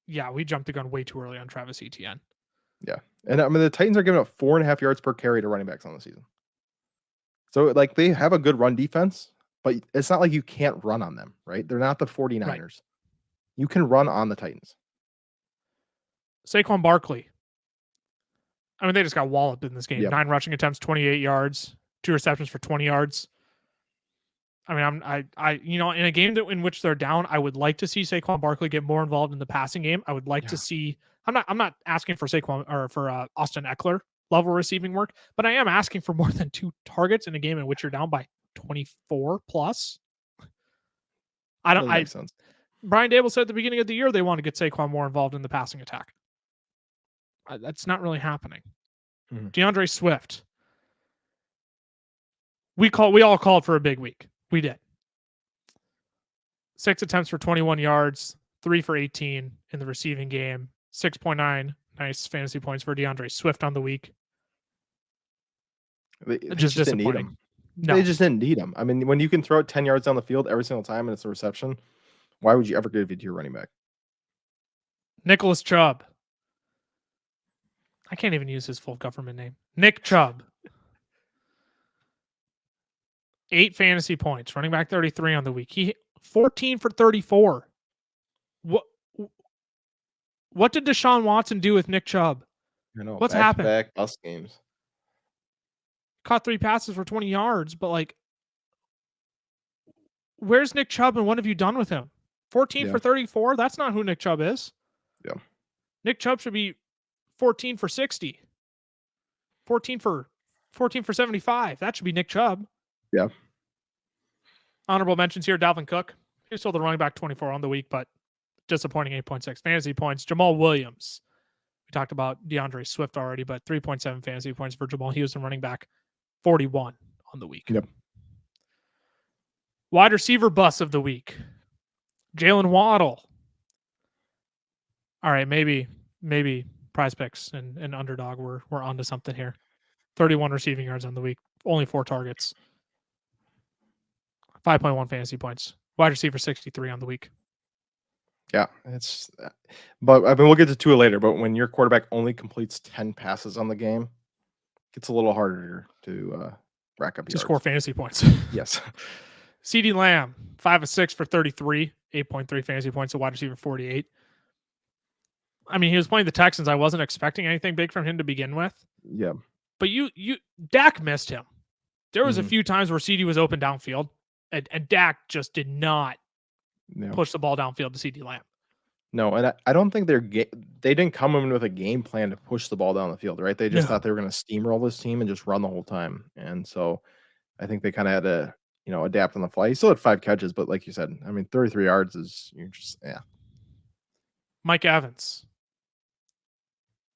Yeah, we jumped the gun way too early on Travis Etienne. Yeah. And I mean, the Titans are giving up 4.5 yards per carry to running backs on the season. So, like, they have a good run defense, but it's not like you can't run on them, right? They're not the 49ers. Right. You can run on the Titans. Saquon Barkley. I mean, they just got walloped in this game. Yep. 9 rushing attempts, 28 yards, 2 receptions for 20 yards. I mean, I in a game in which they're down, I would like to see Saquon Barkley get more involved in the passing game. I would like to see. I'm not asking for Saquon or for Austin Eckler level receiving work, but I am asking for more than 2 targets in a game in which you're down by 24 plus. Makes sense. Brian Dable said at the beginning of the year they want to get Saquon more involved in the passing attack. That's not really happening. Mm-hmm. DeAndre Swift. We all called for a big week. We did. 6 attempts for 21 yards, 3 for 18 in the receiving game, 6.9 nice fantasy points for DeAndre Swift on the week. They just didn't need him. No. They just didn't need him. I mean, when you can throw it 10 yards down the field every single time and it's a reception, why would you ever give it to your running back? Nicholas Chubb. I can't even use his full government name. Nick Chubb. 8 fantasy points, running back 33 on the week. He 14 for 34. What did Deshaun Watson do with Nick Chubb? What's happened? Back bus games. Caught 3 passes for 20 yards, but like, where's Nick Chubb and what have you done with him? 14 for 34? That's not who Nick Chubb is. Yeah. Nick Chubb should be 14 for 60. 14 for 75. That should be Nick Chubb. Yeah. Honorable mentions here, Dalvin Cook. He's still the running back 24 on the week, but disappointing 8.6 fantasy points. Jamal Williams. We talked about DeAndre Swift already, but 3.7 fantasy points for Jamal. He was the running back 41 on the week. Yep. Wide receiver bus of the week. Jalen Waddle. All right, maybe Prize Picks and Underdog we're onto something here. 31 receiving yards on the week. Only 4 targets. 5.1 fantasy points. Wide receiver 63 on the week. Yeah, but I mean, we'll get to 2 later. But when your quarterback only completes 10 passes on the game, it gets a little harder to rack up yards. Score fantasy points. Yes. CeeDee Lamb, 5 of 6 for 33, 8.3 fantasy points. A wide receiver 48. I mean, he was playing the Texans. I wasn't expecting anything big from him to begin with. Yeah. But Dak missed him. There was a few times where CeeDee was open downfield. And Dak just did not push the ball downfield to CeeDee Lamb. No, and I don't think they didn't come in with a game plan to push the ball down the field, right? They just thought they were going to steamroll this team and just run the whole time. And so I think they kind of had to, adapt on the fly. He still had 5 catches, but like you said, I mean, 33 yards is Mike Evans,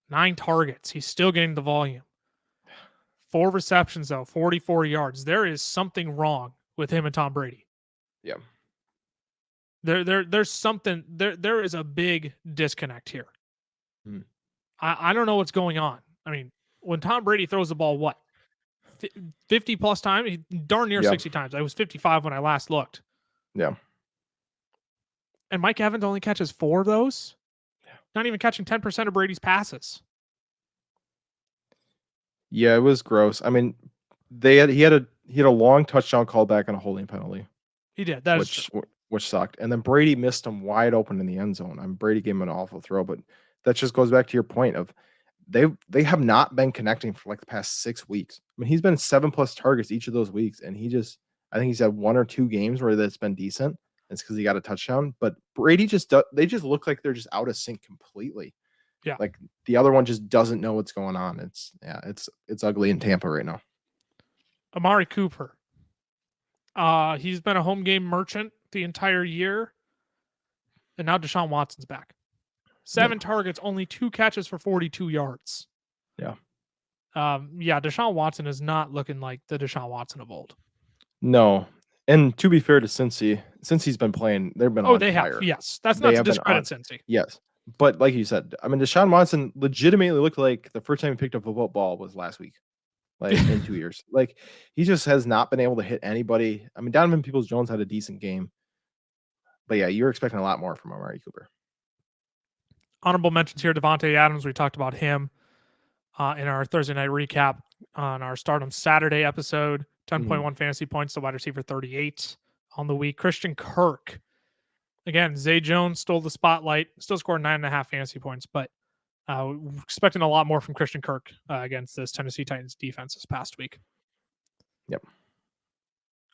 9 targets. He's still getting the volume. 4 receptions, though, 44 yards. There is something wrong with him and Tom Brady. Yeah. There's something there is a big disconnect here. I don't know what's going on. I mean, when Tom Brady throws the ball, 50 plus times, darn near 60 times. I was 55 when I last looked. Yeah. And Mike Evans only catches 4 of those. Not even catching 10% of Brady's passes. Yeah, it was gross. I mean, he had a long touchdown call back on a holding penalty. He did. Which sucked. And then Brady missed him wide open in the end zone. Brady gave him an awful throw, but that just goes back to your point of they have not been connecting for like the past 6 weeks. I mean, he's been 7+ targets each of those weeks, and I think he's had 1 or 2 games where that's been decent. It's because he got a touchdown, but Brady they just look like they're just out of sync completely. Yeah. Like the other one just doesn't know what's going on. It's ugly in Tampa right now. Amari Cooper. He's been a home game merchant the entire year. And now Deshaun Watson's back. 7 targets, only 2 catches for 42 yards. Yeah. Deshaun Watson is not looking like the Deshaun Watson of old. No. And to be fair to Cincy, since he's been playing, they've been on fire. Have. Yes. That's not to discredit Cincy. Yes. But like you said, I mean, Deshaun Watson legitimately looked like the first time he picked up a football was last week, like in 2 years. Like he just has not been able to hit anybody. I mean, Donovan Peoples-Jones had a decent game. But yeah, you're expecting a lot more from Amari Cooper. Honorable mentions here, Devontae Adams. We talked about him in our Thursday night recap on our Stardom Saturday episode. 10.1 fantasy points, the wide receiver 38 on the week. Christian Kirk. Again, Zay Jones stole the spotlight. Still scored 9.5 fantasy points, but expecting a lot more from Christian Kirk against this Tennessee Titans defense this past week. Yep.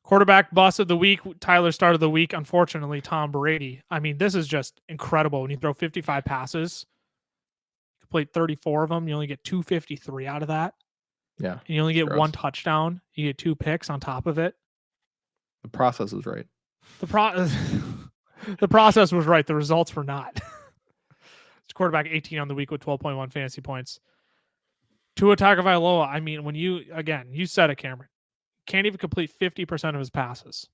Quarterback bust of the week, Tyler start of the week, unfortunately, Tom Brady. I mean, this is just incredible. When you throw 55 passes, complete 34 of them, you only get 253 out of that. Yeah. And you only get 1 touchdown. You get 2 picks on top of it. The process was right. The process was right. The results were not. It's quarterback 18 on the week with 12.1 fantasy points. Tua Tagovailoa, I mean, when you said it, Cameron, can't even complete 50% of his passes.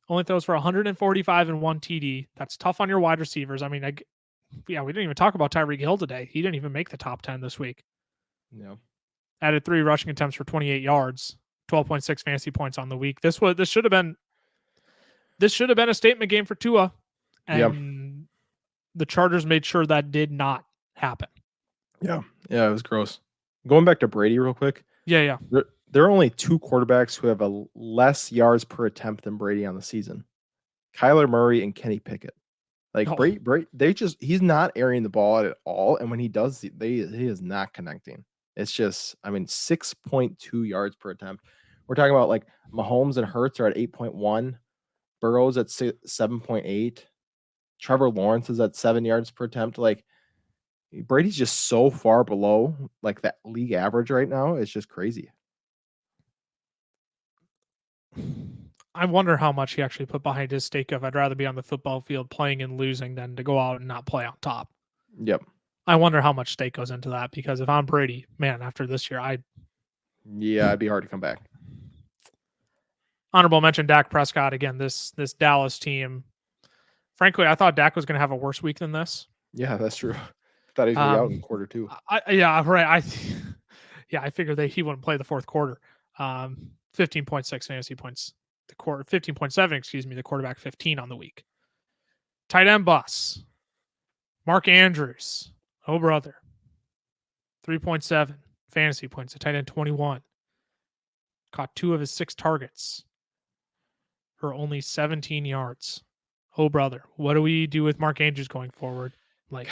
Only throws for 145 and 1 TD. That's tough on your wide receivers. I mean, we didn't even talk about Tyreek Hill today. He didn't even make the top 10 this week. No. Added 3 rushing attempts for 28 yards, 12.6 fantasy points on the week. This should have been a statement game for Tua, and the Chargers made sure that did not happen. Yeah, it was gross. Going back to Brady real quick. Yeah. There are only 2 quarterbacks who have a less yards per attempt than Brady on the season. Kyler Murray and Kenny Pickett. Like Brady, he's not airing the ball at all, and when he does, he is not connecting. It's just, I mean, 6.2 yards per attempt. We're talking about like Mahomes and Hurts are at 8.1, Burrow's at 7.8, Trevor Lawrence is at 7 yards per attempt. Like Brady's just so far below like that league average right now. It's just crazy. I wonder how much he actually put behind his stake of I'd rather be on the football field playing and losing than to go out and not play on top. Yep. I wonder how much stake goes into that, because if I'm Brady, man, after this year, it'd be hard to come back. Honorable mention Dak Prescott again. This Dallas team. Frankly, I thought Dak was going to have a worse week than this. Yeah, that's true. Thought he was going to be out in quarter 2. I figured he wouldn't play the fourth quarter. 15.6 fantasy points. 15.7, the quarterback 15 on the week. Tight end bus. Mark Andrews. Oh, brother. 3.7 fantasy points. A tight end 21. Caught 2 of his 6 targets for only 17 yards. Oh, brother. What do we do with Mark Andrews going forward? Like,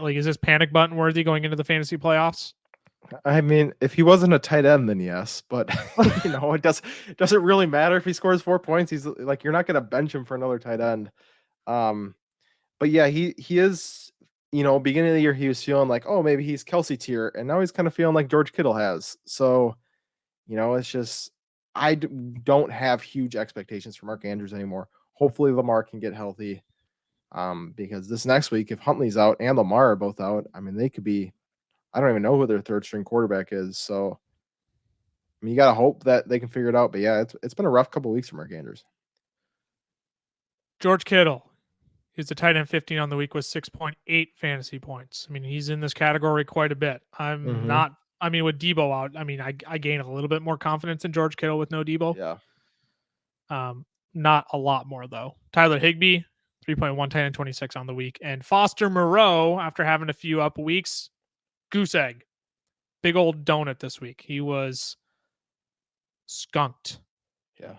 is this panic button worthy going into the fantasy playoffs? I mean, if he wasn't a tight end, then yes. But it doesn't really matter if he scores 4 points. He's like, you're not going to bench him for another tight end. But yeah, he is. Beginning of the year, he was feeling like, oh, maybe he's Kelsey tier, and now he's kind of feeling like George Kittle has. So, it's just I don't have huge expectations for Mark Andrews anymore. Hopefully, Lamar can get healthy. Because this next week, if Huntley's out and Lamar are both out, I mean, they could be. I don't even know who their third string quarterback is. So, I mean, you got to hope that they can figure it out. But yeah, it's been a rough couple of weeks for Mark Andrews. George Kittle is the tight end 15 on the week with 6.8 fantasy points. I mean, he's in this category quite a bit. With Debo out, I mean, I gain a little bit more confidence in George Kittle with no Debo. Yeah. Not a lot more, though. Tyler Higbee, 3.1 tight end 26 on the week. And Foster Moreau, after having a few up weeks, goose egg. Big old donut this week. He was skunked. Yeah.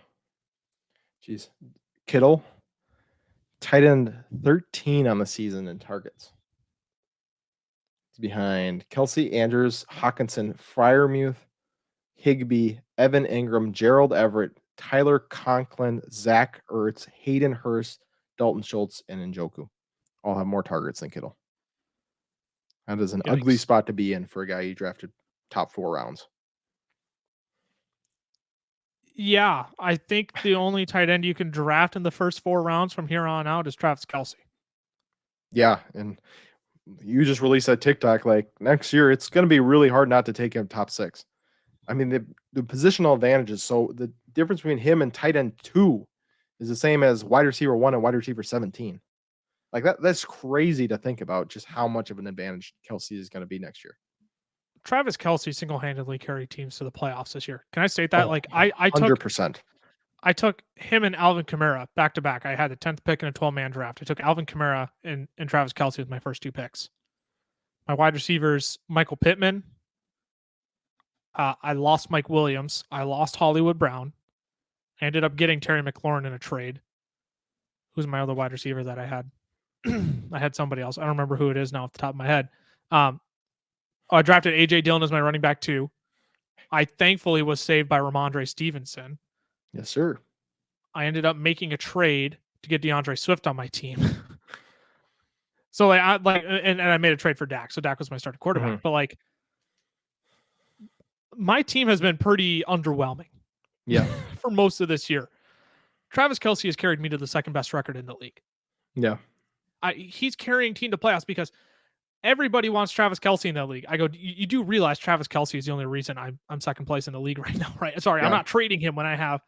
Jeez. Kittle, tight end 13 on the season in targets. behind Kelsey, Andrews, Hawkinson, Freiermuth, Higbee, Evan Ingram, Gerald Everett, Tyler Conklin, Zach Ertz, Hayden Hurst, Dalton Schultz, and Njoku. All have more targets than Kittle. That is an ugly spot to be in for a guy you drafted top 4 rounds. Yeah, I think the only tight end you can draft in the first 4 rounds from here on out is Travis Kelce. Yeah, and you just released that TikTok. Like next year, it's going to be really hard not to take him top 6. I mean, the positional advantages. So the difference between him and tight end 2 is the same as wide receiver 1 and wide receiver 17. Like that's crazy to think about just how much of an advantage Kelce is going to be next year. Travis Kelce single-handedly carried teams to the playoffs this year. Can I state that? I 100%. I took him and Alvin Kamara back to back. I had the 10th pick in a 12-man draft. I took Alvin Kamara and Travis Kelce with my first 2 picks. My wide receivers, Michael Pittman. I lost Mike Williams. I lost Hollywood Brown. I ended up getting Terry McLaurin in a trade. Who's my other wide receiver that I had? I had somebody else. I don't remember who it is now off the top of my head. I drafted A.J. Dillon as my running back 2. I thankfully was saved by Ramondre Stevenson. Yes, sir. I ended up making a trade to get DeAndre Swift on my team. So I made a trade for Dak. So Dak was my starting quarterback. Mm-hmm. But my team has been pretty underwhelming. Yeah. For most of this year. Travis Kelce has carried me to the second best record in the league. Yeah. He's carrying team to playoffs because everybody wants Travis Kelce in that league. I go, you do realize Travis Kelce is the only reason I'm second place in the league right now, right? Sorry, yeah. I'm not trading him when I have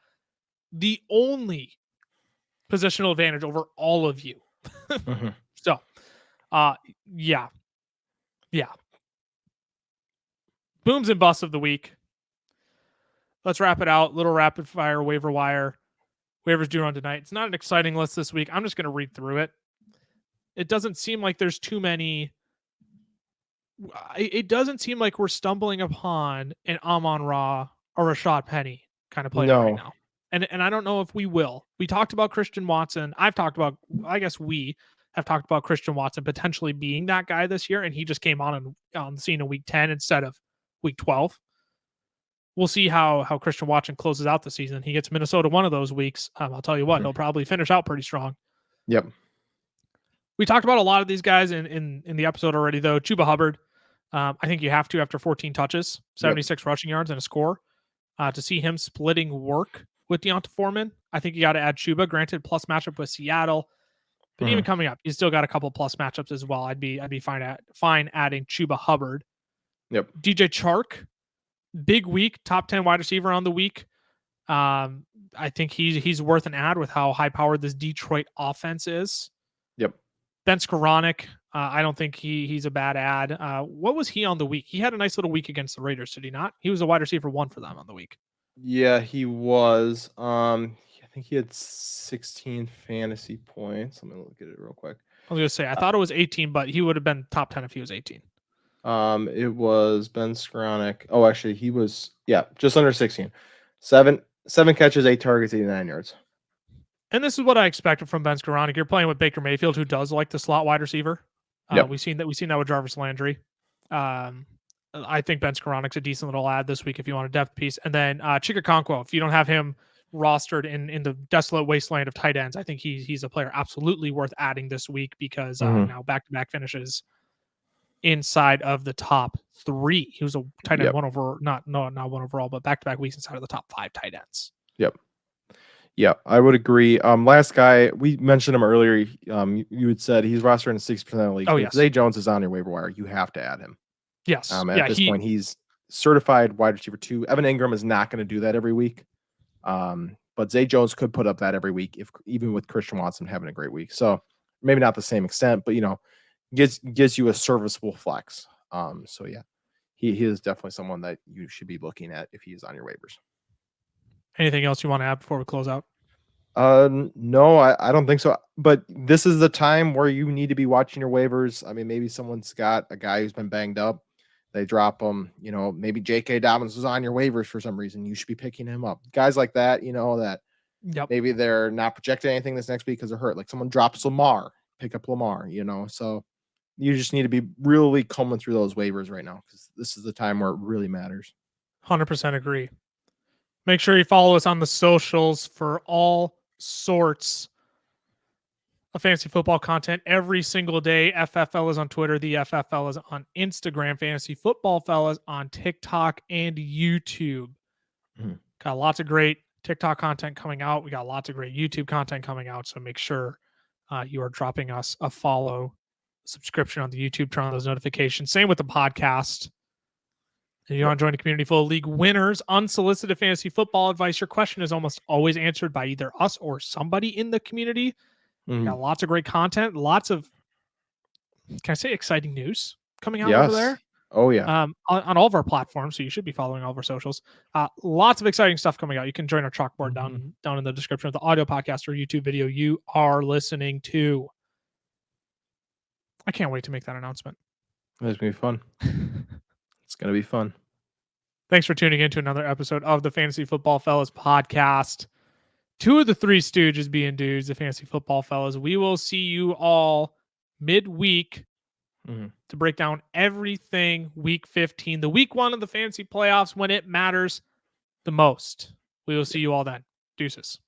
the only positional advantage over all of you. Mm-hmm. So, yeah. Booms and busts of the week. Let's wrap it out. Little rapid fire waiver wire. Waivers due on tonight. It's not an exciting list this week. I'm just going to read through it. It doesn't seem like there's too many. It doesn't seem like we're stumbling upon an Amon-Ra or Rashad Penny kind of player right now. And I don't know if we will. We talked about Christian Watson. I guess we have talked about Christian Watson potentially being that guy this year, and he just came on the scene in week 10 instead of week 12. We'll see how Christian Watson closes out the season. He gets Minnesota one of those weeks. I'll tell you what, he'll probably finish out pretty strong. Yep. We talked about a lot of these guys in the episode already, though. Chuba Hubbard, I think you have to after 14 touches, 76 rushing yards, and a score. To see him splitting work with Deonta Foreman, I think you got to add Chuba. Granted, plus matchup with Seattle, but even coming up, he's still got a couple plus matchups as well. I'd be fine adding Chuba Hubbard. Yep. DJ Chark, big week, top 10 wide receiver on the week. I think he's worth an add with how high powered this Detroit offense is. Yep. Ben Skoranek, I don't think he's a bad ad. What was he on the week? He had a nice little week against the Raiders, did he not? He was a wide receiver 1 for them on the week. Yeah, he was. I think he had 16 fantasy points. Let me look at it real quick. I was going to say, I thought it was 18, but he would have been top 10 if he was 18. It was Ben Skoranek. Oh, actually, he was, just under 16. Seven catches, 8 targets, 89 yards. And this is what I expected from Ben Skoranek. You're playing with Baker Mayfield, who does like the slot wide receiver. Yep. We've seen that with Jarvis Landry. I think Ben Skoranek's a decent little ad this week if you want a depth piece. And then Chikakonkwo, if you don't have him rostered in the desolate wasteland of tight ends, I think he's a player absolutely worth adding this week because now back-to-back finishes inside of the top 3. He was a tight end one overall, not one overall, but back-to-back weeks inside of the top 5 tight ends. Yep. Yeah, I would agree. Last guy, we mentioned him earlier. You had said he's rostered in 6% of the league. Oh, yes. Zay Jones is on your waiver wire. You have to add him. Yes. At this point, he's certified wide receiver 2. Evan Ingram is not going to do that every week. But Zay Jones could put up that every week, even with Christian Watson having a great week. So maybe not the same extent, but gives you a serviceable flex. So yeah, he is definitely someone that you should be looking at if he is on your waivers. Anything else you want to add before we close out? No, I don't think so. But this is the time where you need to be watching your waivers. I mean, maybe someone's got a guy who's been banged up. They drop him. Maybe J.K. Dobbins was on your waivers for some reason. You should be picking him up. Guys like that, that maybe they're not projecting anything this next week because they're hurt. Like someone drops Lamar, pick up Lamar. So you just need to be really combing through those waivers right now because this is the time where it really matters. 100% agree. Make sure you follow us on the socials for all sorts of fantasy football content every single day. FFL is on Twitter. The FFL is on Instagram. Fantasy Football Fellas on TikTok and YouTube. Got lots of great TikTok content coming out. We got lots of great YouTube content coming out. So make sure you are dropping us a follow, subscription on the YouTube, turn on those notifications. Same with the podcast. If you want to join a community full of league winners, unsolicited fantasy football advice, your question is almost always answered by either us or somebody in the community. Got lots of great content, lots of, can I say, exciting news coming out over there? Oh, yeah. On all of our platforms, so you should be following all of our socials. Lots of exciting stuff coming out. You can join our Chalkboard down in the description of the audio podcast or YouTube video you are listening to. I can't wait to make that announcement. It's going to be fun. It's going to be fun. Thanks for tuning in to another episode of the Fantasy Football Fellas podcast. 2 of the 3 Stooges being dudes, the Fantasy Football Fellas. We will see you all midweek to break down everything week 15, the week 1 of the fantasy playoffs when it matters the most. We will see you all then. Deuces.